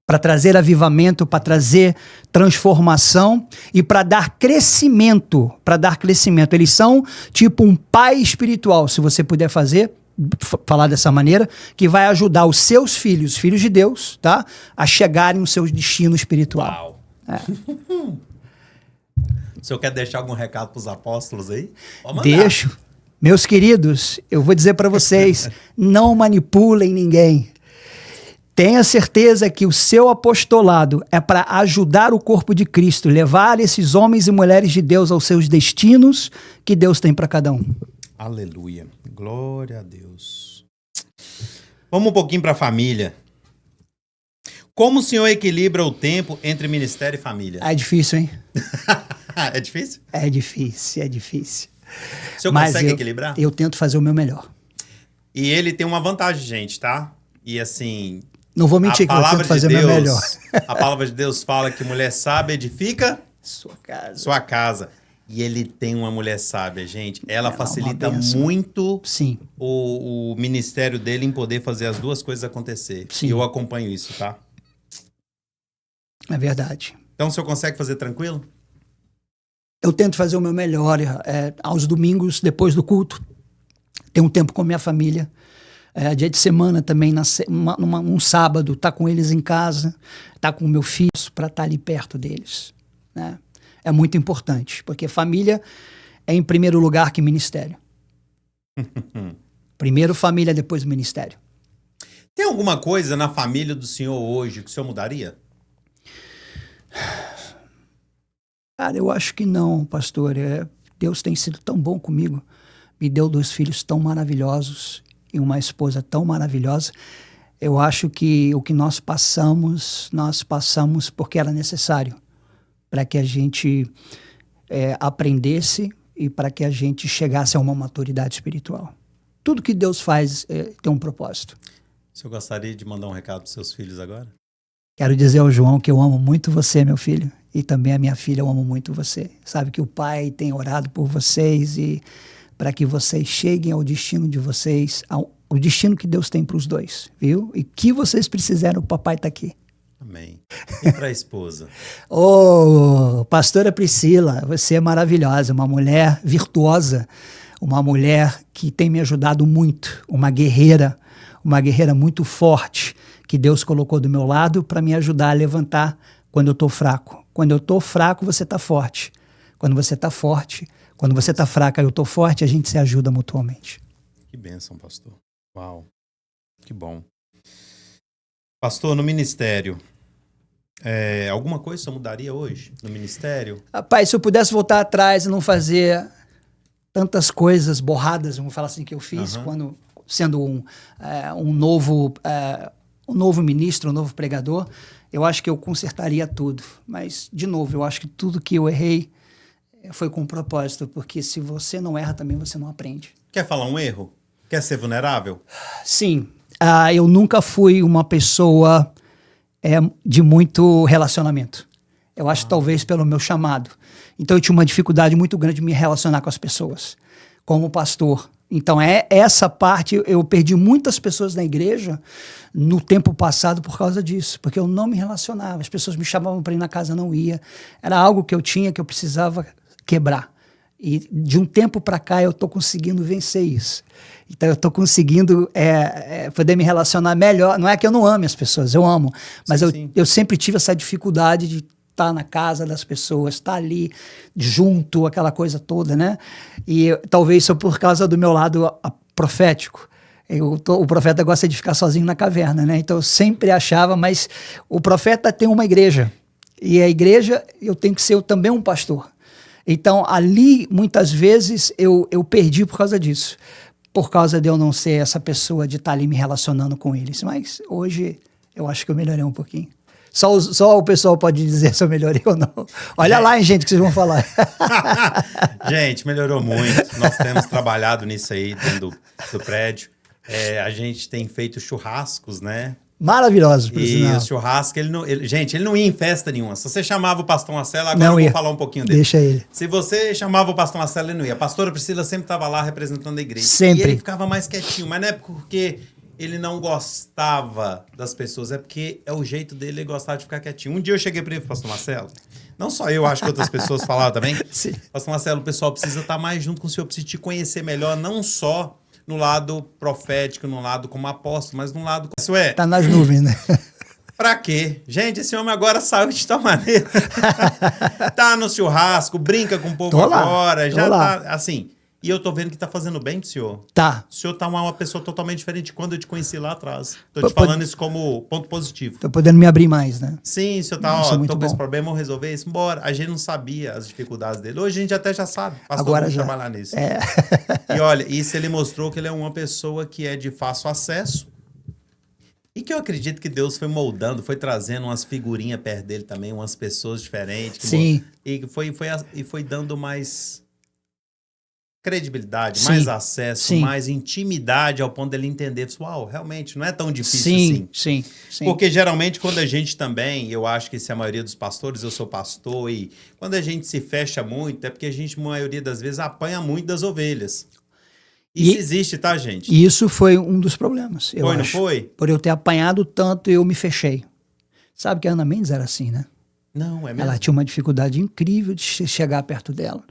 para trazer avivamento, para trazer transformação e para dar crescimento, Eles são tipo um pai espiritual, se você puder falar dessa maneira, que vai ajudar os seus filhos, filhos de Deus, tá? A chegarem ao seu destino espiritual. O senhor quer deixar algum recado para os apóstolos aí? Deixo. Meus queridos, eu vou dizer para vocês, não manipulem ninguém. Tenha certeza que o seu apostolado é para ajudar o corpo de Cristo, levar esses homens e mulheres de Deus aos seus destinos que Deus tem para cada um. Aleluia. Glória a Deus. Vamos um pouquinho para a família. Como o senhor equilibra o tempo entre ministério e família? É difícil, hein? É difícil? É difícil. O senhor consegue equilibrar? Eu tento fazer o meu melhor. E ele tem uma vantagem, gente, tá? E assim... Não vou mentir que eu tento fazer o meu melhor. A palavra de Deus fala que mulher sábia edifica sua casa. E ele tem uma mulher sábia, gente. Ela facilita muito o ministério dele em poder fazer as duas coisas acontecer. Sim. E eu acompanho isso, tá? É verdade. Então o senhor consegue fazer tranquilo? Eu tento fazer o meu melhor. Aos domingos, depois do culto, tenho um tempo com a minha família. Dia de semana também, um sábado, tá com eles em casa, tá com o meu filho para estar ali perto deles, né? É muito importante, porque família é em primeiro lugar que ministério. Primeiro família, depois ministério. Tem alguma coisa na família do senhor hoje que o senhor mudaria? Cara, eu acho que não, pastor. Deus tem sido tão bom comigo. me deu 2 filhos tão maravilhosos e uma esposa tão maravilhosa. Eu acho que o que nós passamos porque era necessário para que a gente aprendesse e para que a gente chegasse a uma maturidade espiritual. Tudo que Deus faz tem um propósito. O senhor gostaria de mandar um recado para os seus filhos agora? Quero dizer ao João que eu amo muito você, meu filho, e também a minha filha, eu amo muito você. Sabe que o Pai tem orado por vocês e para que vocês cheguem ao destino de vocês, ao destino que Deus tem para os dois, viu? E que vocês precisarem, o papai está aqui. Amém. E para a esposa? Pastora Priscila, você é maravilhosa, uma mulher virtuosa, uma mulher que tem me ajudado muito, uma guerreira muito forte, que Deus colocou do meu lado para me ajudar a levantar quando eu estou fraco. Quando eu estou fraco, você está forte. Quando você está forte, quando você está fraca e eu estou forte, a gente se ajuda mutuamente. Que bênção, pastor. Uau, que bom. Pastor, no ministério, alguma coisa você mudaria hoje no ministério? Rapaz, se eu pudesse voltar atrás e não fazer tantas coisas borradas, vamos falar assim, que eu fiz, quando sendo um novo ministro, um novo pregador, eu acho que eu consertaria tudo. Mas, de novo, eu acho que tudo que eu errei foi com propósito, porque se você não erra também, você não aprende. Quer falar um erro? Quer ser vulnerável? Sim. Eu nunca fui uma pessoa de muito relacionamento. Eu acho que talvez pelo meu chamado. Então eu tinha uma dificuldade muito grande de me relacionar com as pessoas, como pastor. Então essa parte, eu perdi muitas pessoas na igreja no tempo passado por causa disso, porque eu não me relacionava. As pessoas me chamavam para ir na casa, não ia. Era algo que eu tinha, que eu precisava quebrar. E de um tempo para cá eu estou conseguindo vencer isso. Então eu estou conseguindo poder me relacionar melhor. Não é que eu não ame as pessoas, eu amo. Mas eu sempre tive essa dificuldade de estar na casa das pessoas, estar ali junto, aquela coisa toda, né? E talvez isso por causa do meu lado profético. O profeta gosta de ficar sozinho na caverna, né? Então eu sempre achava, mas o profeta tem uma igreja. E a igreja, eu tenho que ser também um pastor. Então, ali, muitas vezes, eu perdi por causa disso. Por causa de eu não ser essa pessoa de estar ali me relacionando com eles. Mas hoje, eu acho que eu melhorei um pouquinho. Só o pessoal pode dizer se eu melhorei ou não. Olha lá, hein, gente, que vocês vão falar. Gente, melhorou muito. Nós temos trabalhado nisso aí dentro do prédio. A gente tem feito churrascos, né? Maravilhosos, por sinal. E o churrasco, ele não ia em festa nenhuma. Se você chamava o pastor Marcelo, agora eu vou falar um pouquinho dele. Deixa ele. Se você chamava o pastor Marcelo, ele não ia. A pastora Priscila sempre estava lá representando a igreja. Sempre. E ele ficava mais quietinho, mas não é porque ele não gostava das pessoas, é porque é o jeito dele, ele gostava de ficar quietinho. Um dia eu cheguei para ele, pastor Marcelo, não só eu, acho que outras pessoas falavam também. Sim. Pastor Marcelo, o pessoal precisa estar mais junto com o senhor, precisa te conhecer melhor, não só no lado profético, no lado como apóstolo, mas no lado... Isso tá nas nuvens, né? Pra quê? Gente, esse homem agora saiu de tal maneira. Tá no churrasco, brinca com o povo agora, já tá assim. E eu tô vendo que tá fazendo bem pro senhor. Tá. O senhor tá uma pessoa totalmente diferente de quando eu te conheci lá atrás. Tô te falando isso como ponto positivo. Tô podendo me abrir mais, né? Sim, o senhor tá, tô com esse problema, vamos resolver isso. Bora. A gente não sabia as dificuldades dele. Hoje a gente até já sabe. Agora já. Trabalhar nisso. E olha, isso ele mostrou que ele é uma pessoa que é de fácil acesso. E que eu acredito que Deus foi moldando, foi trazendo umas figurinhas perto dele também, umas pessoas diferentes. Sim. E foi dando mais credibilidade, mais acesso, mais intimidade ao ponto dele entender. Uau, realmente, não é tão difícil assim. Sim. Porque geralmente quando a gente também, eu acho que se a maioria dos pastores, eu sou pastor, e quando a gente se fecha muito, é porque a gente, a maioria das vezes, apanha muito das ovelhas. Isso existe, tá, gente? E isso foi um dos problemas, eu acho. Não foi? Por eu ter apanhado tanto, eu me fechei. Sabe que a Ana Mendes era assim, né? Não, é mesmo? Ela tinha uma dificuldade incrível de chegar perto dela.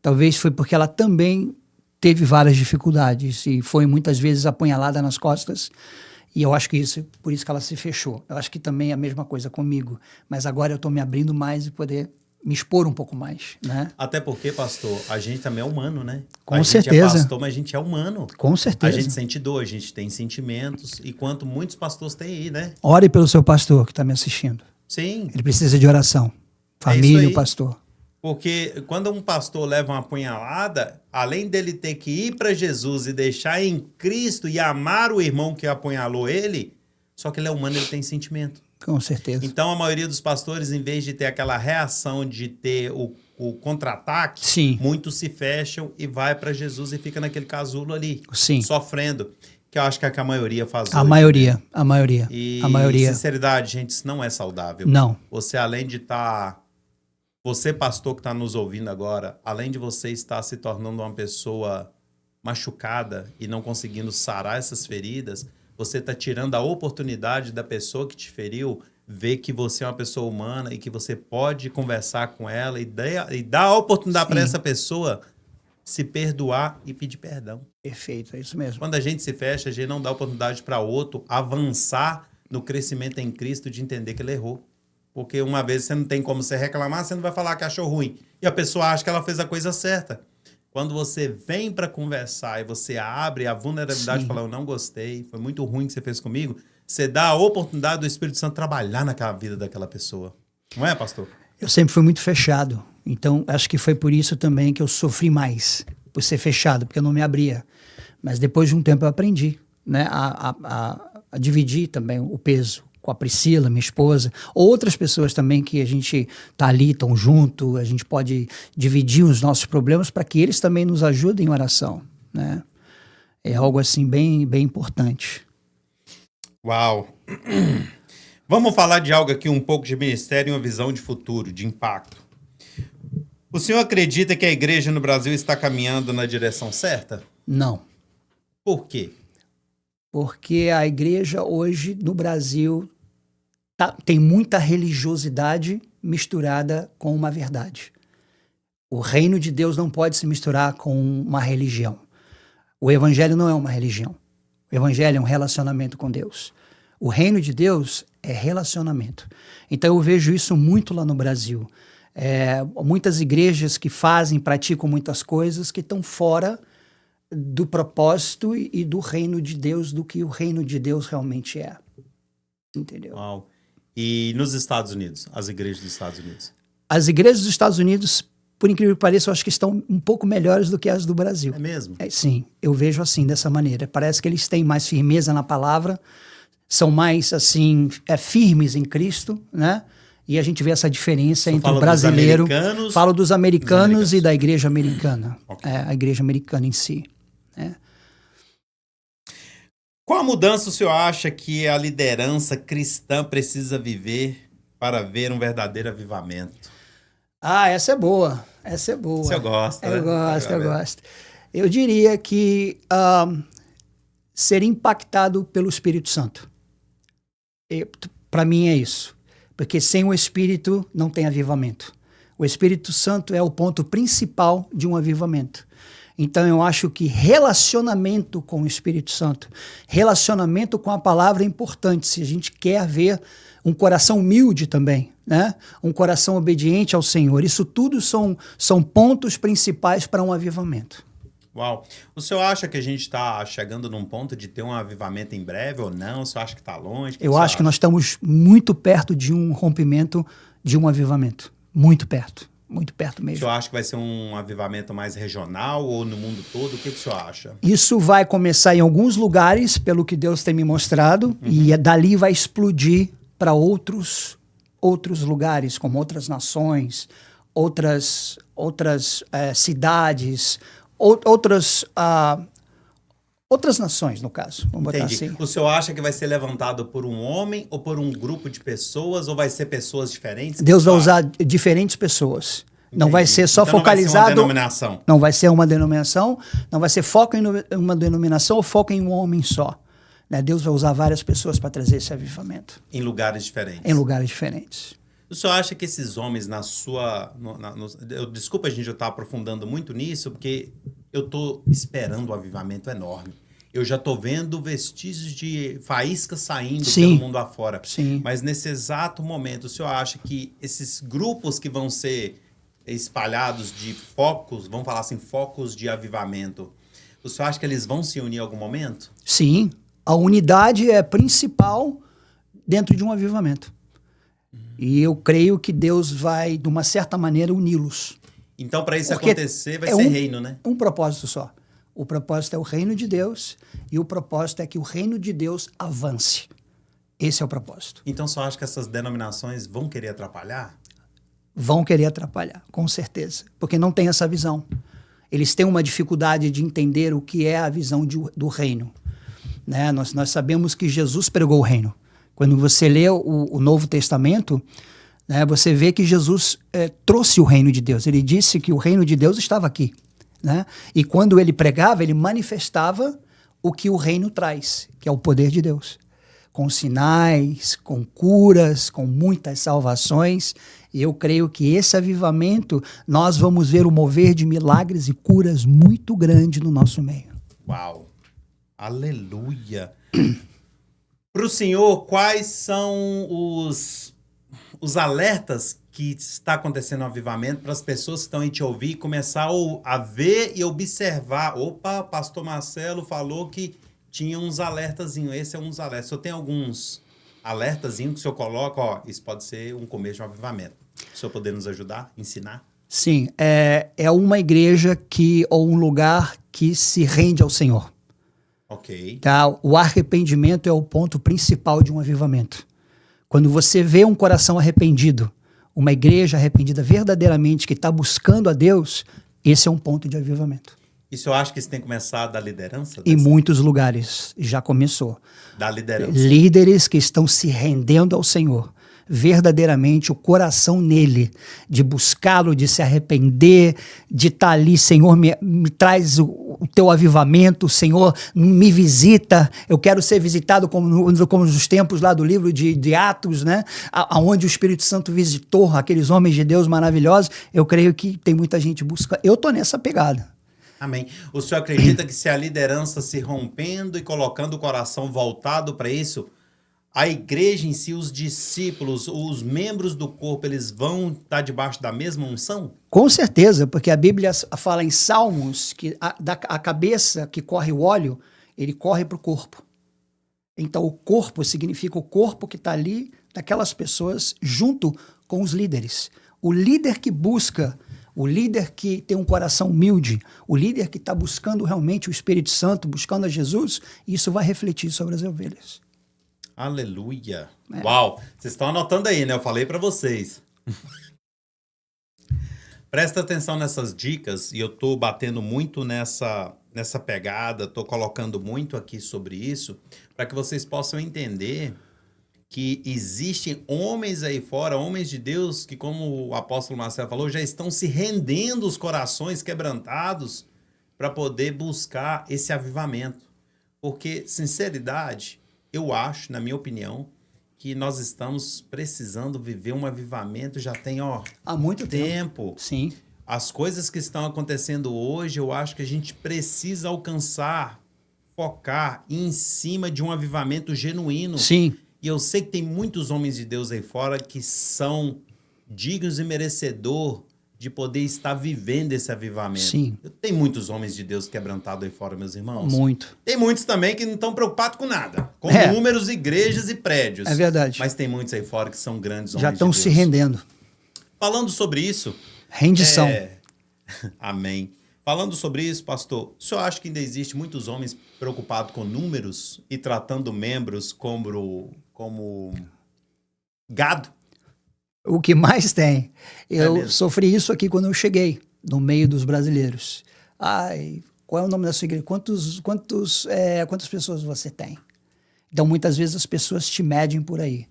Talvez foi porque ela também teve várias dificuldades e foi muitas vezes apunhalada nas costas. E eu acho que por isso que ela se fechou. Eu acho que também é a mesma coisa comigo. Mas agora eu estou me abrindo mais e poder me expor um pouco mais, né? Até porque, pastor, a gente também é humano, né? Com certeza. A gente é pastor, mas a gente é humano. Com certeza. A gente sente dor, a gente tem sentimentos. E quanto muitos pastores têm aí, né? Ore pelo seu pastor que está me assistindo. Sim. Ele precisa de oração. Família, o pastor. Porque quando um pastor leva uma apunhalada, além dele ter que ir para Jesus e deixar em Cristo e amar o irmão que apunhalou ele, só que ele é humano, ele tem sentimento. Com certeza. Então, a maioria dos pastores, em vez de ter aquela reação de ter o contra-ataque, Sim. muitos se fecham e vai para Jesus e fica naquele casulo ali, Sim. Sofrendo. Que eu acho que é que a maioria faz hoje. A maioria, né? A maioria. E, a maioria. Sinceridade, gente, isso não é saudável. Não. Você, além de estar... Você, pastor que está nos ouvindo agora, além de você estar se tornando uma pessoa machucada e não conseguindo sarar essas feridas, você está tirando a oportunidade da pessoa que te feriu ver que você é uma pessoa humana e que você pode conversar com ela e dar a oportunidade para essa pessoa se perdoar e pedir perdão. Perfeito, é isso mesmo. Quando a gente se fecha, a gente não dá oportunidade para outro avançar no crescimento em Cristo de entender que ele errou. Porque uma vez você não tem como você reclamar, você não vai falar que achou ruim. E a pessoa acha que ela fez a coisa certa. Quando você vem para conversar e você abre a vulnerabilidade e fala, eu não gostei, foi muito ruim que você fez comigo, você dá a oportunidade do Espírito Santo trabalhar naquela vida daquela pessoa. Não é, pastor? Eu sempre fui muito fechado. Então, acho que foi por isso também que eu sofri mais, por ser fechado, porque eu não me abria. Mas depois de um tempo eu aprendi, né, a dividir também o peso com a Priscila, minha esposa, ou outras pessoas também que a gente tá ali, tão junto, a gente pode dividir os nossos problemas para que eles também nos ajudem em oração, né? É algo assim bem, bem importante. Uau! Vamos falar de algo aqui, um pouco de ministério e uma visão de futuro, de impacto. O senhor acredita que a igreja no Brasil está caminhando na direção certa? Não. Por quê? Porque a igreja hoje no Brasil tem muita religiosidade misturada com uma verdade. O reino de Deus não pode se misturar com uma religião. O evangelho não é uma religião. O evangelho é um relacionamento com Deus. O reino de Deus é relacionamento. Então eu vejo isso muito lá no Brasil. Muitas igrejas que praticam muitas coisas que estão fora do propósito e do reino de Deus, do que o reino de Deus realmente é. Entendeu? Uau. E nos Estados Unidos? As igrejas dos Estados Unidos? As igrejas dos Estados Unidos, por incrível que pareça, eu acho que estão um pouco melhores do que as do Brasil. É mesmo? Sim, eu vejo assim, dessa maneira. Parece que eles têm mais firmeza na palavra, são mais, assim, firmes em Cristo, né? E a gente vê essa diferença entre o brasileiro... Falo dos americanos e da igreja americana. Okay. A igreja americana em si. Qual a mudança o senhor acha que a liderança cristã precisa viver para ver um verdadeiro avivamento? Essa é boa. Essa é boa. O senhor gosta, né? Eu gosto. Eu diria que ser impactado pelo Espírito Santo. Para mim é isso. Porque sem o Espírito não tem avivamento. O Espírito Santo é o ponto principal de um avivamento. Então eu acho que relacionamento com o Espírito Santo, relacionamento com a palavra é importante se a gente quer ver um coração humilde também, né? Um coração obediente ao Senhor. Isso tudo são pontos principais para um avivamento. Uau! O senhor acha que a gente está chegando num ponto de ter um avivamento em breve ou não? O senhor acha que está longe? Eu acho que nós estamos muito perto de um rompimento, de um avivamento. Muito perto. Muito perto mesmo. O senhor acha que vai ser um avivamento mais regional ou no mundo todo? O que o senhor acha? Isso vai começar em alguns lugares, pelo que Deus tem me mostrado, e dali vai explodir para outros lugares, como outras nações, outras cidades, outras nações, no caso. Vamos botar assim. O senhor acha que vai ser levantado por um homem ou por um grupo de pessoas, ou vai ser pessoas diferentes? Deus vai usar diferentes pessoas. Entendi. Não vai ser só focalizado... Não vai ser uma denominação. Não vai ser uma denominação, não vai ser foco em uma denominação ou foco em um homem só. Né? Deus vai usar várias pessoas para trazer esse avivamento. Em lugares diferentes. Em lugares diferentes. O senhor acha que esses homens desculpa a gente estar aprofundando muito nisso, porque eu estou esperando um avivamento enorme. Eu já estou vendo vestígios de faíscas saindo pelo mundo afora. Sim. Mas nesse exato momento, o senhor acha que esses grupos que vão ser espalhados de focos, vamos falar assim, focos de avivamento, o senhor acha que eles vão se unir em algum momento? Sim. A unidade é principal dentro de um avivamento. E eu creio que Deus vai, de uma certa maneira, uni-los. Então, para isso acontecer, vai ser reino, né? Um propósito só. O propósito é o reino de Deus e o propósito é que o reino de Deus avance. Esse é o propósito. Então, só acho que essas denominações vão querer atrapalhar? Vão querer atrapalhar, com certeza. Porque não tem essa visão. Eles têm uma dificuldade de entender o que é a visão do reino. Né? Nós sabemos que Jesus pregou o reino. Quando você lê o Novo Testamento, né, você vê que Jesus trouxe o reino de Deus. Ele disse que o reino de Deus estava aqui. Né? E quando ele pregava, ele manifestava o que o reino traz, que é o poder de Deus. Com sinais, com curas, com muitas salvações. E eu creio que esse avivamento, nós vamos ver o mover de milagres e curas muito grande no nosso meio. Uau! Aleluia! Para o senhor, quais são os alertas que está acontecendo no avivamento para as pessoas que estão aí te ouvir começar a ver e observar? Opa, pastor Marcelo falou que tinha uns alertazinhos. Esse é um dos alertas. O senhor tem alguns alertazinhos que o senhor coloca? Ó, isso pode ser um começo de um avivamento. O senhor poder nos ajudar, ensinar? Sim, é uma igreja ou um lugar que se rende ao Senhor. Ok. Tá? O arrependimento é o ponto principal de um avivamento. Quando você vê um coração arrependido, uma igreja arrependida verdadeiramente, que está buscando a Deus, esse é um ponto de avivamento. E o senhor acha que isso tem que começar da liderança? Em muitos lugares já começou. Da liderança. Líderes que estão se rendendo ao Senhor. Verdadeiramente o coração nele, de buscá-lo, de se arrepender, de estar ali, Senhor, me traz o teu avivamento, Senhor, me visita, eu quero ser visitado como nos tempos lá do livro de Atos, né? Onde o Espírito Santo visitou aqueles homens de Deus maravilhosos. Eu creio que tem muita gente buscando. Eu estou nessa pegada. Amém. O senhor acredita que se a liderança se rompendo e colocando o coração voltado para isso, a igreja em si, os discípulos, os membros do corpo, eles vão estar debaixo da mesma unção? Com certeza, porque a Bíblia fala em Salmos que a cabeça que corre o óleo, ele corre para o corpo. Então o corpo significa o corpo que está ali, daquelas pessoas, junto com os líderes. O líder que busca, o líder que tem um coração humilde, o líder que está buscando realmente o Espírito Santo, buscando a Jesus, isso vai refletir sobre as ovelhas. Aleluia. Uau, vocês estão anotando aí, né? Eu falei para vocês. Presta atenção nessas dicas, e eu tô batendo muito nessa pegada, tô colocando muito aqui sobre isso, para que vocês possam entender que existem homens aí fora, homens de Deus, que, como o apóstolo Marcelo falou, já estão se rendendo os corações quebrantados para poder buscar esse avivamento. Porque, sinceridade, eu acho, na minha opinião, que nós estamos precisando viver um avivamento já tem, há muito tempo. Sim. As coisas que estão acontecendo hoje, eu acho que a gente precisa alcançar, focar em cima de um avivamento genuíno. Sim. E eu sei que tem muitos homens de Deus aí fora que são dignos e merecedor de poder estar vivendo esse avivamento. Sim. Tem muitos homens de Deus quebrantados aí fora, meus irmãos. Muito. Tem muitos também que não estão preocupados com nada. Com números, igrejas e prédios. É verdade. Mas tem muitos aí fora que são grandes homens já estão se rendendo. Falando sobre isso... Rendição. Amém. Falando sobre isso, pastor, o senhor acha que ainda existe muitos homens preocupados com números e tratando membros como gado? O que mais tem. Eu sofri isso aqui quando eu cheguei no meio dos brasileiros. Ai, qual é o nome da sua igreja? Quantas pessoas você tem? Então, muitas vezes as pessoas te medem por aí.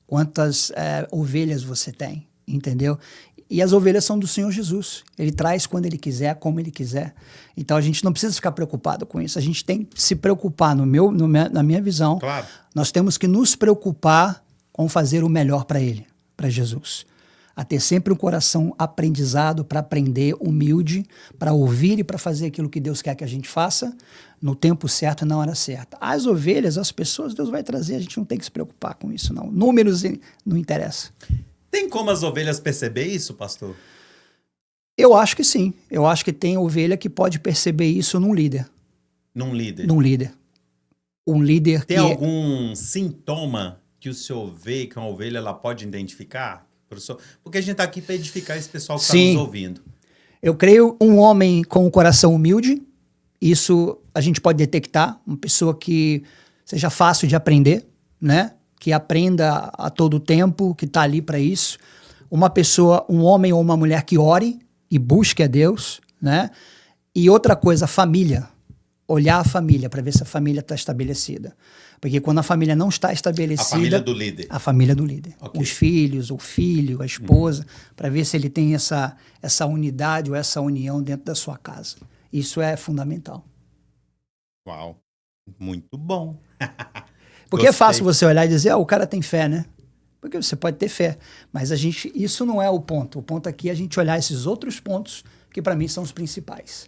Quantas ovelhas você tem, entendeu? E as ovelhas são do Senhor Jesus. Ele traz quando Ele quiser, como Ele quiser. Então, a gente não precisa ficar preocupado com isso. A gente tem que se preocupar, na minha visão. Claro. Nós temos que nos preocupar com fazer o melhor para Ele, para Jesus. A ter sempre um coração aprendizado para aprender, humilde, para ouvir e para fazer aquilo que Deus quer que a gente faça no tempo certo e na hora certa. As ovelhas, as pessoas, Deus vai trazer. A gente não tem que se preocupar com isso, não. Números não interessam. Tem como as ovelhas perceber isso, pastor? Eu acho que sim. Eu acho que tem ovelha que pode perceber isso num líder. Num líder? Num líder. Um líder tem algum sintoma que o senhor vê que uma ovelha ela pode identificar, professor? Porque a gente está aqui para edificar esse pessoal que está nos ouvindo. Eu creio um homem com um coração humilde, isso a gente pode detectar, uma pessoa que seja fácil de aprender, né? Que aprenda a todo tempo, que está ali para isso. Uma pessoa, um homem ou uma mulher que ore e busque a Deus, né? E outra coisa, a família. Olhar a família para ver se a família está estabelecida. Porque quando a família não está estabelecida... A família do líder. A família do líder. Okay. Os filhos, o filho, a esposa, para ver se ele tem essa unidade ou essa união dentro da sua casa. Isso é fundamental. Uau, muito bom. Porque é fácil você olhar e dizer, o cara tem fé, né? Porque você pode ter fé. Mas isso não é o ponto. O ponto aqui é a gente olhar esses outros pontos que para mim são os principais.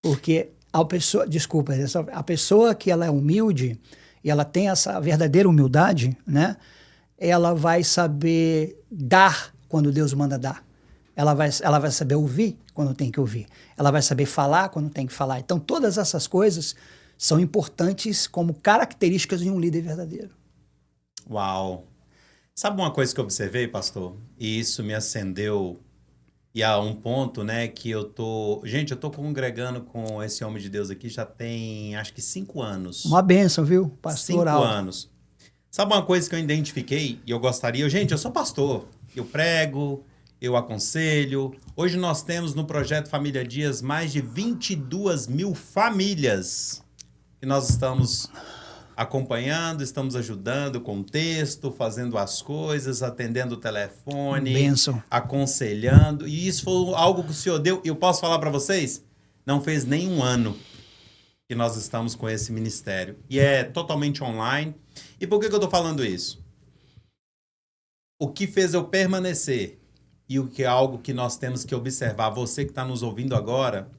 Porque a pessoa que ela é humilde e ela tem essa verdadeira humildade, né? Ela vai saber dar quando Deus manda dar. Ela vai saber ouvir quando tem que ouvir. Ela vai saber falar quando tem que falar. Então, todas essas coisas são importantes como características de um líder verdadeiro. Uau! Sabe uma coisa que eu observei, pastor? E isso me acendeu. E há um ponto, né, que eu tô... Gente, eu tô congregando com esse homem de Deus aqui já tem, acho que 5 anos. Uma bênção, viu? Pastoral. 5 anos. Sabe uma coisa que eu identifiquei e eu gostaria... Gente, eu sou pastor. Eu prego, eu aconselho. Hoje nós temos no Projeto Família Dias mais de 22 mil famílias que nós estamos acompanhando, estamos ajudando com o texto, fazendo as coisas, atendendo o telefone, bênção, aconselhando. E isso foi algo que o senhor deu. Eu posso falar para vocês? Não fez nem 1 ano que nós estamos com esse ministério. E é totalmente online. E por que eu estou falando isso? O que fez eu permanecer e o que é algo que nós temos que observar, você que está nos ouvindo agora,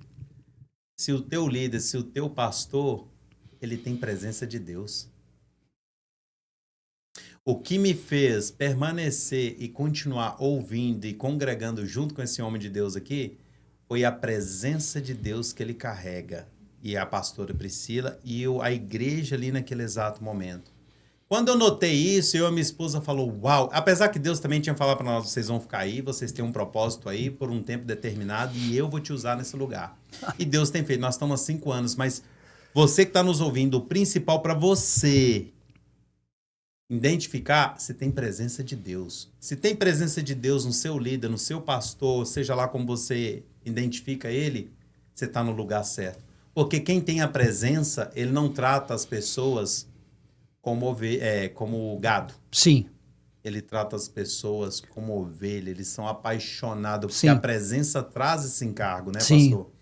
se o teu líder, se o teu pastor, ele tem presença de Deus. O que me fez permanecer e continuar ouvindo e congregando junto com esse homem de Deus aqui foi a presença de Deus que ele carrega. E a pastora Priscila e a igreja ali naquele exato momento. Quando eu notei isso, eu e minha esposa falou, uau, apesar que Deus também tinha falado para nós, vocês vão ficar aí, vocês têm um propósito aí por um tempo determinado e eu vou te usar nesse lugar. E Deus tem feito, nós estamos há 5 anos, mas você que está nos ouvindo, o principal para você identificar se tem presença de Deus. Se tem presença de Deus no seu líder, no seu pastor, seja lá como você identifica ele, você está no lugar certo. Porque quem tem a presença, ele não trata as pessoas como gado. Sim. Ele trata as pessoas como ovelha, eles são apaixonados, porque Sim. a presença traz esse encargo, né, Sim. pastor?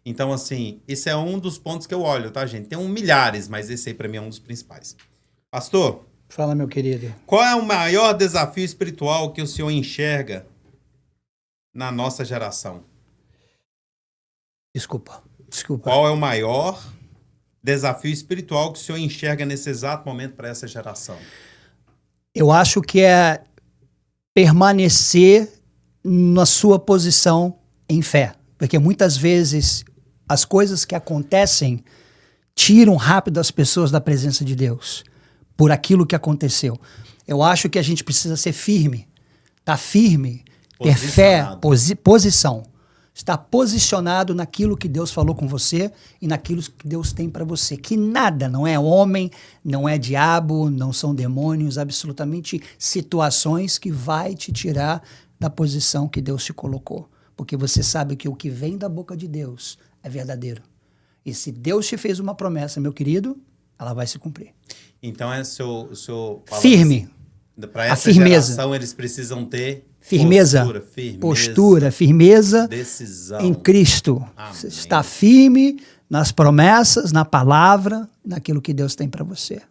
Então, assim, esse é um dos pontos que eu olho, tá, gente? Tem milhares, mas esse aí para mim é um dos principais. Pastor? Fala, meu querido. Qual é o maior desafio espiritual que o senhor enxerga na nossa geração? Desculpa. Qual é o maior desafio espiritual que o senhor enxerga nesse exato momento para essa geração? Eu acho que é permanecer na sua posição em fé. Porque muitas vezes as coisas que acontecem tiram rápido as pessoas da presença de Deus por aquilo que aconteceu. Eu acho que a gente precisa ser firme, estar firme, ter fé, posição. Estar posicionado naquilo que Deus falou com você e naquilo que Deus tem para você. Que nada, não é homem, não é diabo, não são demônios, absolutamente situações que vai te tirar da posição que Deus te colocou. Porque você sabe que o que vem da boca de Deus é verdadeiro. E se Deus te fez uma promessa, meu querido, ela vai se cumprir. Então, o senhor fala firme. Assim, para essa geração, eles precisam ter firmeza, firmeza, decisão em Cristo. Amém. Está firme nas promessas, na palavra, naquilo que Deus tem para você.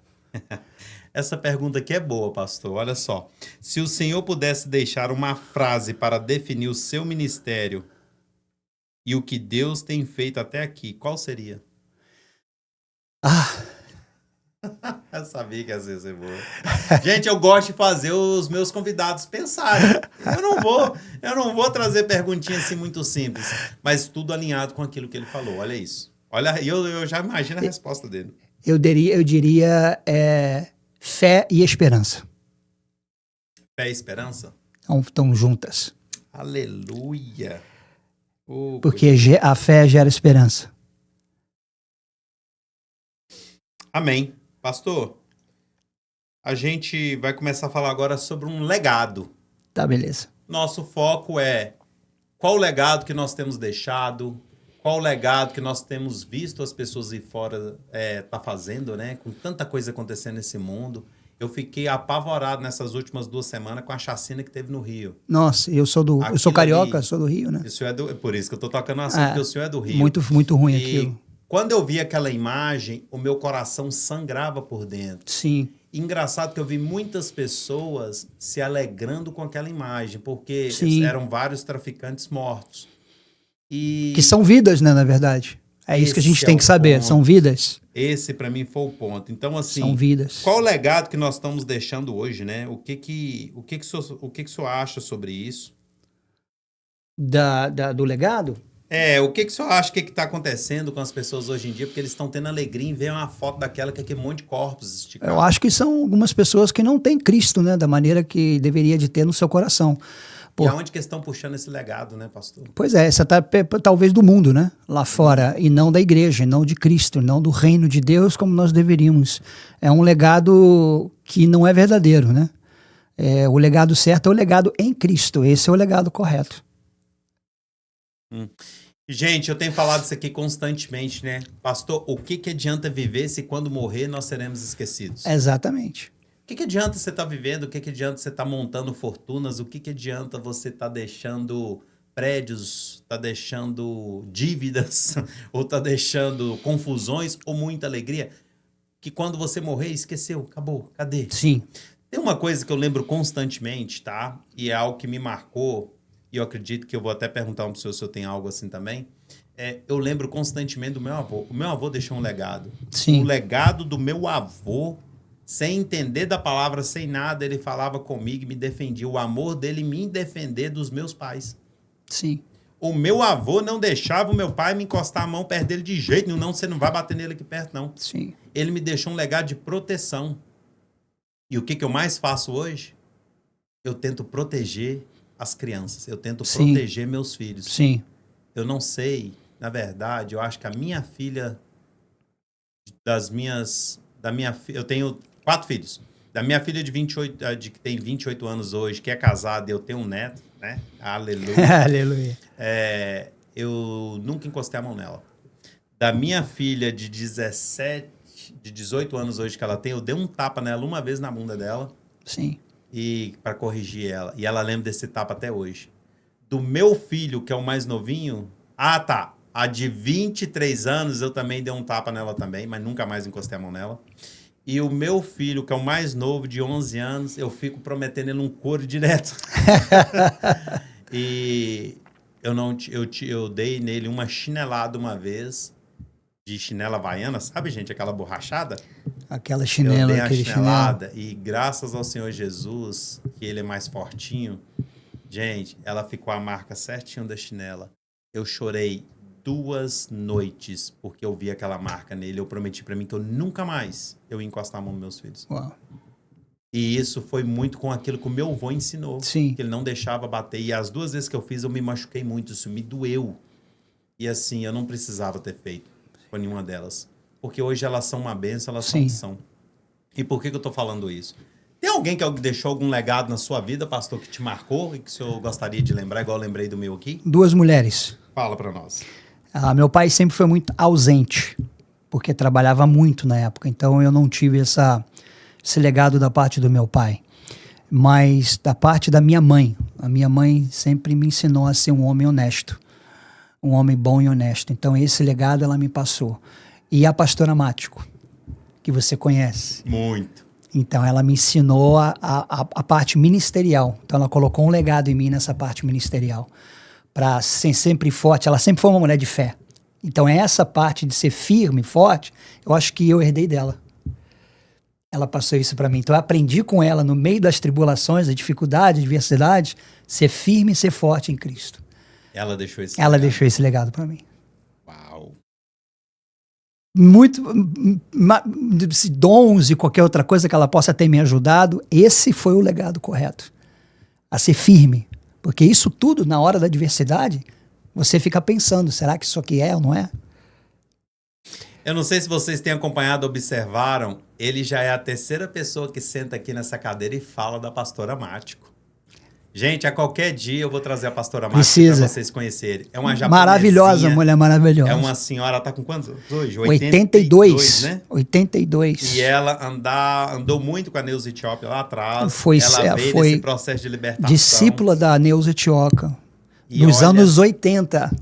Essa pergunta aqui é boa, pastor. Olha só. Se o senhor pudesse deixar uma frase para definir o seu ministério e o que Deus tem feito até aqui, qual seria? Eu sabia que ia ser boa. Gente, eu gosto de fazer os meus convidados pensarem. Eu não vou trazer perguntinhas assim muito simples, mas tudo alinhado com aquilo que ele falou. Olha isso. Olha, eu já imagino a resposta dele. Eu diria Fé e esperança. Fé e esperança? Estão juntas. Aleluia! Oh, porque a fé gera esperança. Amém. Pastor, a gente vai começar a falar agora sobre um legado. Tá, beleza. Nosso foco é qual o legado que nós temos deixado, qual o legado que nós temos visto as pessoas aí fora tá fazendo, né? Com tanta coisa acontecendo nesse mundo. Eu fiquei apavorado nessas últimas 2 semanas com a chacina que teve no Rio. Nossa, eu sou carioca, sou do Rio, né? Isso por isso que eu tô tocando assunto, porque o senhor é do Rio. Muito, muito ruim aquilo. Quando eu vi aquela imagem, o meu coração sangrava por dentro. Sim. Engraçado que eu vi muitas pessoas se alegrando com aquela imagem, porque eram vários traficantes mortos. Que são vidas, né, na verdade. É isso que a gente tem que saber, ponto. São vidas. Esse, para mim, foi o ponto. Então, assim, são vidas. Qual o legado que nós estamos deixando hoje, né? O que o senhor acha sobre isso? Do legado? O que o senhor acha que está acontecendo com as pessoas hoje em dia? Porque eles estão tendo alegria em ver uma foto daquela que é aquele monte de corpos esticados. Eu acho que são algumas pessoas que não têm Cristo, né? Da maneira que deveria de ter no seu coração. E aonde que estão puxando esse legado, né, pastor? Pois é, essa tá talvez do mundo, né? Lá fora, e não da igreja, não de Cristo, não do reino de Deus como nós deveríamos. É um legado que não é verdadeiro, né? O legado certo é o legado em Cristo. Esse é o legado correto. Gente, eu tenho falado isso aqui constantemente, né? Pastor, o que adianta viver se quando morrer nós seremos esquecidos? Exatamente. O que adianta você estar vivendo? O que adianta você estar montando fortunas? O que adianta você estar deixando prédios, estar deixando dívidas, ou estar deixando confusões, ou muita alegria? Que quando você morrer, esqueceu, acabou, cadê? Sim. Tem uma coisa que eu lembro constantemente, tá? E é algo que me marcou, e eu acredito que eu vou até perguntar para o senhor se eu tenho algo assim também. Eu lembro constantemente do meu avô. O meu avô deixou um legado. Sim. O legado do meu avô, sem entender da palavra, sem nada, ele falava comigo e me defendia. O amor dele me defender dos meus pais. Sim. O meu avô não deixava o meu pai me encostar a mão perto dele de jeito nenhum. Não, você não vai bater nele aqui perto, não. Sim. Ele me deixou um legado de proteção. E o que eu mais faço hoje? Eu tento proteger as crianças. Eu tento proteger meus filhos. Sim. Eu não sei, na verdade, eu acho que a minha filha, eu tenho 4 filhos. Da minha filha que tem 28 anos hoje, que é casada, eu tenho um neto, né? Aleluia. Aleluia. Eu nunca encostei a mão nela. Da minha filha de 18 anos hoje que ela tem, eu dei um tapa nela uma vez na bunda dela. Sim. E para corrigir ela. E ela lembra desse tapa até hoje. Do meu filho, que é o mais novinho... A de 23 anos, eu também dei um tapa nela também, mas nunca mais encostei a mão nela. E o meu filho, que é o mais novo, de 11 anos, eu fico prometendo ele um couro direto. E eu dei nele uma chinelada uma vez, de chinela havaiana, sabe, gente? Aquela borrachada. Aquela chinela, eu dei aquele chinelada, e graças ao Senhor Jesus, que ele é mais fortinho, gente, ela ficou a marca certinho da chinela. Eu chorei 2 noites porque eu vi aquela marca nele. Eu prometi pra mim que eu nunca mais ia encostar a mão nos meus filhos. Uau. E isso foi muito com aquilo que o meu avô ensinou. Sim. Que ele não deixava bater. E as 2 vezes que eu fiz, eu me machuquei muito. Isso me doeu. E assim, eu não precisava ter feito com nenhuma delas. Porque hoje elas são uma bênção, elas são. E por que eu tô falando isso? Tem alguém que deixou algum legado na sua vida, pastor, que te marcou e que o senhor gostaria de lembrar, igual eu lembrei do meu aqui? 2 mulheres. Fala pra nós. Meu pai sempre foi muito ausente, porque trabalhava muito na época. Então eu não tive esse legado da parte do meu pai. Mas da parte da minha mãe. A minha mãe sempre me ensinou a ser um homem honesto. Um homem bom e honesto. Então esse legado ela me passou. E a pastora Mático, que você conhece. Muito. Então, ela me ensinou a parte ministerial. Então, ela colocou um legado em mim nessa parte ministerial. Para ser sempre forte. Ela sempre foi uma mulher de fé. Então, essa parte de ser firme, forte, eu acho que eu herdei dela. Ela passou isso para mim. Então, eu aprendi com ela, no meio das tribulações, das dificuldades, adversidades, ser firme e ser forte em Cristo. Ela deixou esse legado para mim. muito dons e qualquer outra coisa que ela possa ter me ajudado, esse foi o legado correto. A ser firme. Porque isso tudo, na hora da adversidade, você fica pensando, será que isso aqui é ou não é? Eu não sei se vocês têm acompanhado, observaram, ele já é a terceira pessoa que senta aqui nessa cadeira e fala da pastora Mático. Gente, a qualquer dia eu vou trazer a pastora Mático para vocês conhecerem. É uma japonesinha. Maravilhosa, mulher maravilhosa. É uma senhora, tá com quantos anos hoje? 82, né? 82. E ela andou muito com a Neuza Etiópia lá atrás. Foi nesse processo de libertação. Discípula da Neuza Etiópia. Nos anos 80.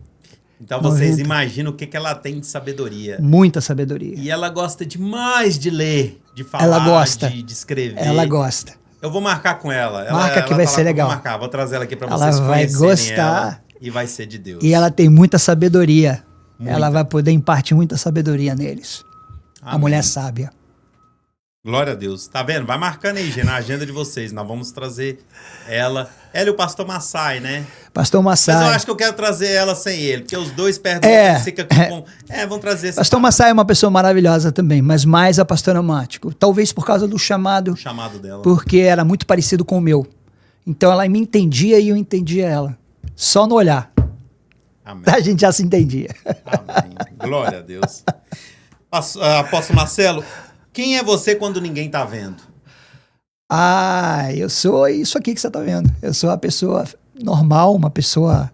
Então vocês imaginam o que ela tem de sabedoria. Muita sabedoria. E ela gosta demais de ler, de falar, ela gosta. De escrever. Ela gosta. Eu vou marcar com ela. Marca que vai ser legal. Vou trazer ela aqui para vocês ela vai gostar. E vai ser de Deus. E ela tem muita sabedoria. Ela vai poder impartir muita sabedoria neles. Amém. A mulher sábia. Glória a Deus. Tá vendo? Vai marcando aí, gente, na agenda de vocês. Nós vamos trazer ela. Ela e o pastor Massai, né? Pastor Massai. Mas eu acho que eu quero trazer ela sem ele, porque os dois perdem. Vamos trazer esse pastor Massai é uma pessoa maravilhosa também, mas mais a pastora Mático. Talvez por causa do chamado. O chamado dela. Porque era muito parecido com o meu. Então ela me entendia e eu entendia ela. Só no olhar. Amém. A gente já se entendia. Amém. Glória a Deus. Apóstolo Marcelo, quem é você quando ninguém tá vendo? Eu sou isso aqui que você tá vendo. Eu sou uma pessoa normal, uma pessoa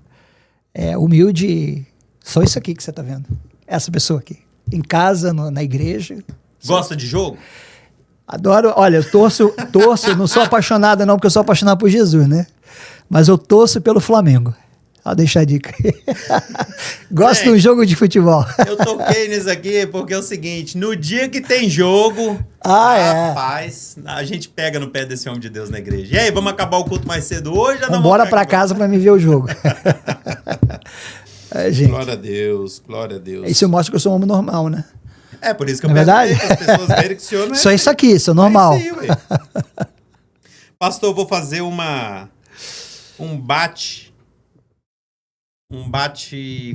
humilde. Sou isso aqui que você tá vendo. Essa pessoa aqui. Em casa, na igreja. Gosta de jogo? Adoro. Olha, eu torço, não sou apaixonado não, porque eu sou apaixonado por Jesus, né? Mas eu torço pelo Flamengo. Ó, deixa a dica. Gosto de um jogo de futebol. Eu toquei nisso aqui porque é o seguinte, no dia que tem jogo, rapaz, a gente pega no pé desse homem de Deus na igreja. E aí, vamos acabar o culto mais cedo hoje? Vamos embora pra casa pra me ver o jogo. Gente. Glória a Deus, glória a Deus. Isso mostra que eu sou um homem normal, né? É, por isso que eu verdade? Para as pessoas verem que o senhor não é só isso aqui, sou normal. Isso aí, pastor, eu vou fazer um bate,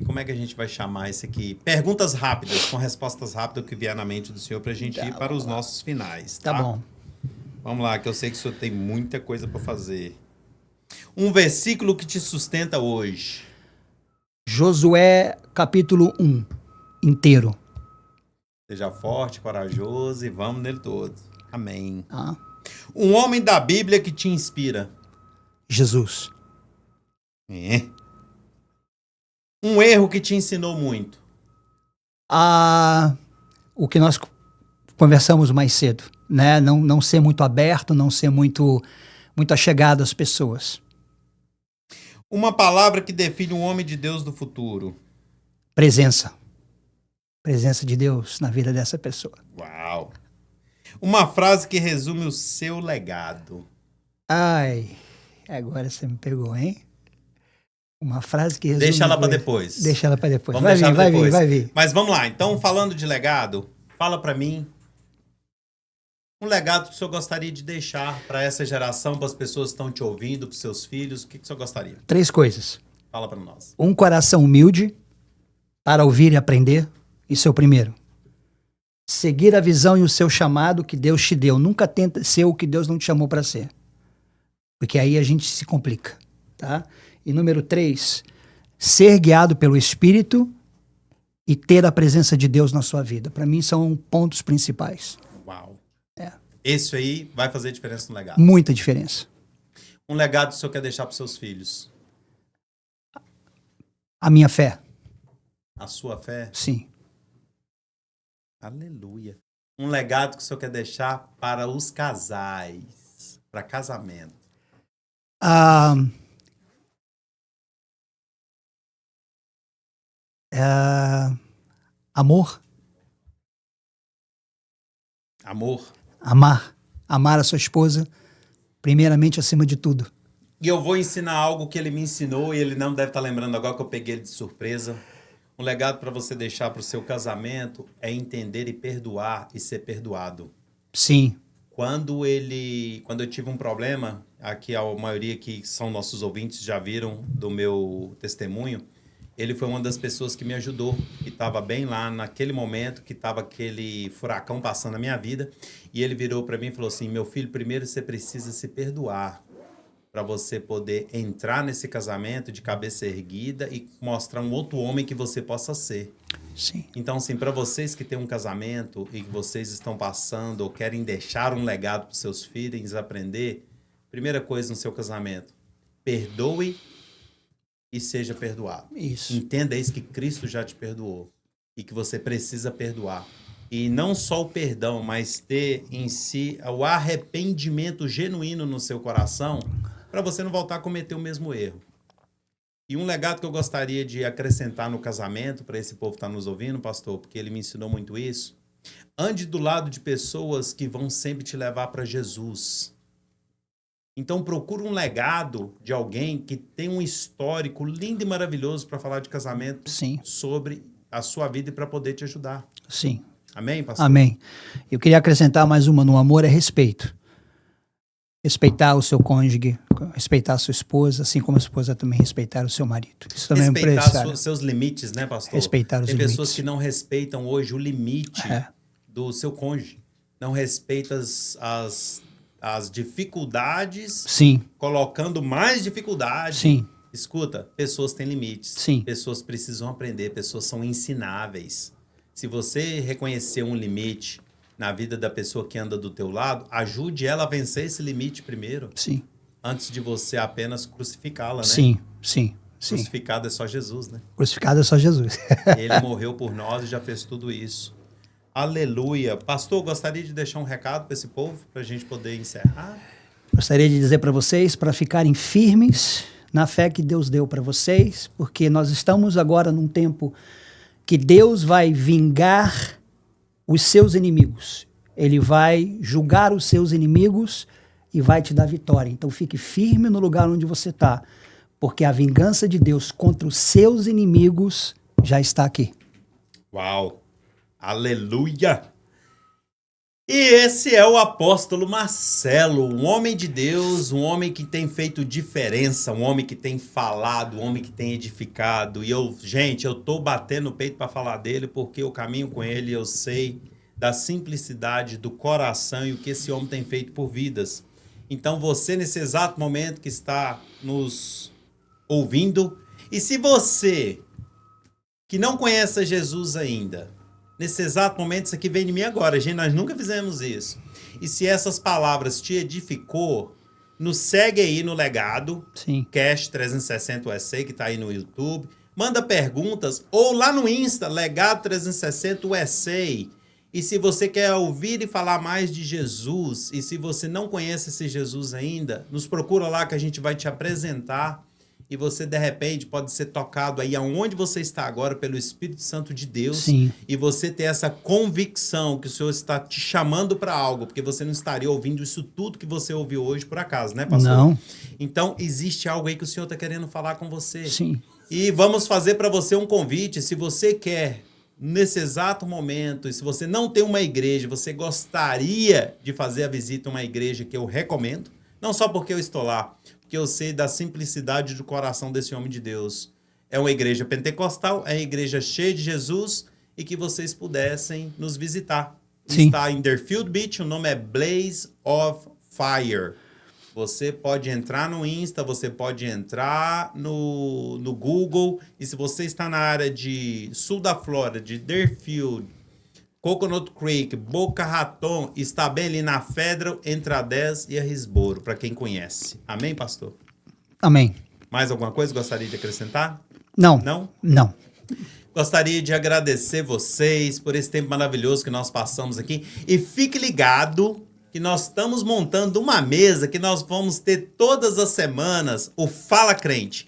como é que a gente vai chamar isso aqui? Perguntas rápidas, com respostas rápidas que vier na mente do senhor pra gente ir para os nossos finais, tá? Tá bom. Vamos lá, que eu sei que o senhor tem muita coisa para fazer. Um versículo que te sustenta hoje. Josué, capítulo 1, inteiro. Seja forte, corajoso e vamos nele todo. Amém. Ah. Um homem da Bíblia que te inspira. Jesus. Um erro que te ensinou muito. O que nós conversamos mais cedo, né? Não ser muito aberto, não ser muito achegado às pessoas. Uma palavra que define um homem de Deus do futuro. Presença. Presença de Deus na vida dessa pessoa. Uau. Uma frase que resume o seu legado. Agora você me pegou, hein? Uma frase que resume... Deixa ela para depois. Deixa ela para depois. Vai vir. Mas vamos lá. Então, falando de legado, fala para mim um legado que o senhor gostaria de deixar para essa geração, para as pessoas que estão te ouvindo, para os seus filhos. O que o senhor gostaria? 3 coisas. Fala para nós. Um coração humilde para ouvir e aprender. Isso é o primeiro. Seguir a visão e o seu chamado que Deus te deu. Nunca tenta ser o que Deus não te chamou para ser. Porque aí a gente se complica, tá? E número 3, ser guiado pelo Espírito e ter a presença de Deus na sua vida. Para mim são pontos principais. Uau. Esse aí vai fazer diferença no legado. Muita diferença. Um legado que o senhor quer deixar para os seus filhos? A minha fé. A sua fé? Sim. Aleluia. Um legado que o senhor quer deixar para os casais, para casamento? Amor. Amor. Amar a sua esposa, primeiramente acima de tudo. E eu vou ensinar algo que ele me ensinou e ele não deve estar lembrando agora que eu peguei ele de surpresa. Um legado para você deixar para o seu casamento é entender e perdoar e ser perdoado. Sim. Quando eu tive um problema, aqui a maioria que são nossos ouvintes já viram do meu testemunho, ele foi uma das pessoas que me ajudou, que estava bem lá naquele momento, que estava aquele furacão passando na minha vida. E ele virou para mim e falou assim, meu filho, primeiro você precisa se perdoar para você poder entrar nesse casamento de cabeça erguida e mostrar um outro homem que você possa ser. Sim. Então, assim, para vocês que têm um casamento e que vocês estão passando ou querem deixar um legado para os seus filhos aprender, primeira coisa no seu casamento, perdoe e seja perdoado. Isso. Entenda isso, que Cristo já te perdoou e que você precisa perdoar. E não só o perdão, mas ter em si o arrependimento genuíno no seu coração para você não voltar a cometer o mesmo erro. E um legado que eu gostaria de acrescentar no casamento, para esse povo que está nos ouvindo, pastor, porque ele me ensinou muito isso, ande do lado de pessoas que vão sempre te levar para Jesus. Então, procura um legado de alguém que tem um histórico lindo e maravilhoso para falar de casamento. Sim. Sobre a sua vida e para poder te ajudar. Sim. Amém, pastor? Amém. Eu queria acrescentar mais uma no amor é respeito. Respeitar o seu cônjuge, respeitar a sua esposa, assim como a esposa também respeitar o seu marido. Isso também respeitar os seus limites, né, pastor? Respeitar os limites. Tem pessoas que não respeitam hoje o limite do seu cônjuge. Não respeitam as dificuldades, sim, colocando mais dificuldade. Sim. Escuta, pessoas têm limites. Sim. Pessoas precisam aprender, pessoas são ensináveis. Se você reconhecer um limite na vida da pessoa que anda do teu lado, ajude ela a vencer esse limite primeiro. Sim. Antes de você apenas crucificá-la, né? Sim, sim. Crucificado é só Jesus, né? Crucificado é só Jesus. Ele morreu por nós e já fez tudo isso. Aleluia. Pastor, gostaria de deixar um recado para esse povo, para a gente poder encerrar? Gostaria de dizer para vocês, para ficarem firmes na fé que Deus deu para vocês, porque nós estamos agora num tempo que Deus vai vingar os seus inimigos. Ele vai julgar os seus inimigos e vai te dar vitória. Então fique firme no lugar onde você está, porque a vingança de Deus contra os seus inimigos já está aqui. Uau! Aleluia! E esse é o apóstolo Marcelo, um homem de Deus, um homem que tem feito diferença, um homem que tem falado, um homem que tem edificado. E gente, eu tô batendo o peito para falar dele, porque eu caminho com ele, eu sei da simplicidade do coração e o que esse homem tem feito por vidas. Então você, nesse exato momento que está nos ouvindo, e se você que não conhece Jesus ainda, nesse exato momento, isso aqui vem de mim agora, gente, nós nunca fizemos isso. E se essas palavras te edificou, nos segue aí no Legado, Sim. Cast 360 USA, que está aí no YouTube. Manda perguntas, ou lá no Insta, Legado 360 USA. E se você quer ouvir e falar mais de Jesus, e se você não conhece esse Jesus ainda, nos procura lá que a gente vai te apresentar. E você, de repente, pode ser tocado aí aonde você está agora pelo Espírito Santo de Deus. Sim. E você ter essa convicção que o Senhor está te chamando para algo, porque você não estaria ouvindo isso tudo que você ouviu hoje por acaso, né, pastor? Não. Então, existe algo aí que o Senhor está querendo falar com você. Sim. E vamos fazer para você um convite. Se você quer, nesse exato momento, e se você não tem uma igreja, você gostaria de fazer a visita a uma igreja que eu recomendo, não só porque eu estou lá, que eu sei da simplicidade do coração desse homem de Deus. É uma igreja pentecostal, é uma igreja cheia de Jesus, e que vocês pudessem nos visitar. Sim. Está em Deerfield Beach, o nome é Blaze of Fire. Você pode entrar no Insta, você pode entrar no Google, e se você está na área de sul da Flórida, de Deerfield, Coconut Creek, Boca Raton, está bem ali na Federal, entre a 10 e a Risboro, para quem conhece. Amém, pastor? Amém. Mais alguma coisa gostaria de acrescentar? Não. Não? Não. Gostaria de agradecer vocês por esse tempo maravilhoso que nós passamos aqui. E fique ligado que nós estamos montando uma mesa que nós vamos ter todas as semanas, o Fala Crente.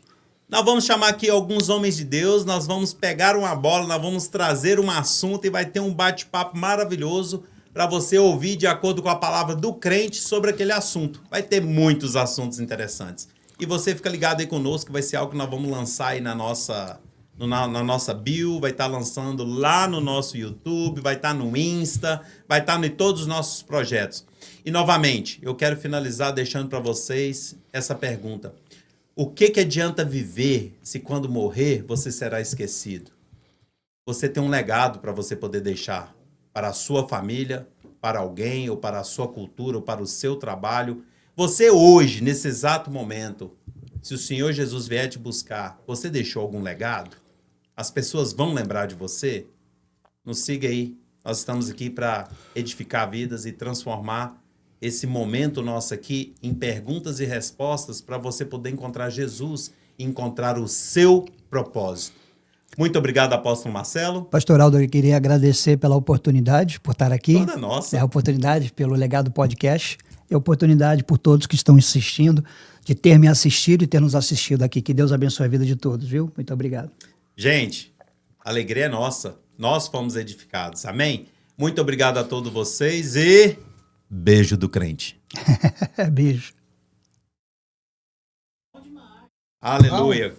Nós vamos chamar aqui alguns homens de Deus, nós vamos pegar uma bola, nós vamos trazer um assunto e vai ter um bate-papo maravilhoso para você ouvir de acordo com a palavra do crente sobre aquele assunto. Vai ter muitos assuntos interessantes. E você fica ligado aí conosco, que vai ser algo que nós vamos lançar aí na nossa bio, vai estar lançando lá no nosso YouTube, vai estar no Insta, vai estar em todos os nossos projetos. E, novamente, eu quero finalizar deixando para vocês essa pergunta. O que adianta viver se quando morrer você será esquecido? Você tem um legado para você poder deixar para a sua família, para alguém, ou para a sua cultura, ou para o seu trabalho. Você hoje, nesse exato momento, se o Senhor Jesus vier te buscar, você deixou algum legado? As pessoas vão lembrar de você? Nos siga aí. Nós estamos aqui para edificar vidas e transformar esse momento nosso aqui em perguntas e respostas para você poder encontrar Jesus e encontrar o seu propósito. Muito obrigado, apóstolo Marcelo. Pastor Aldo, eu queria agradecer pela oportunidade, por estar aqui. Toda nossa. A oportunidade pelo Legado Podcast e a oportunidade por todos que estão assistindo, de ter me assistido e ter nos assistido aqui. Que Deus abençoe a vida de todos, viu? Muito obrigado. Gente, a alegria é nossa. Nós fomos edificados. Amém? Muito obrigado a todos vocês e beijo do crente. Beijo. Aleluia.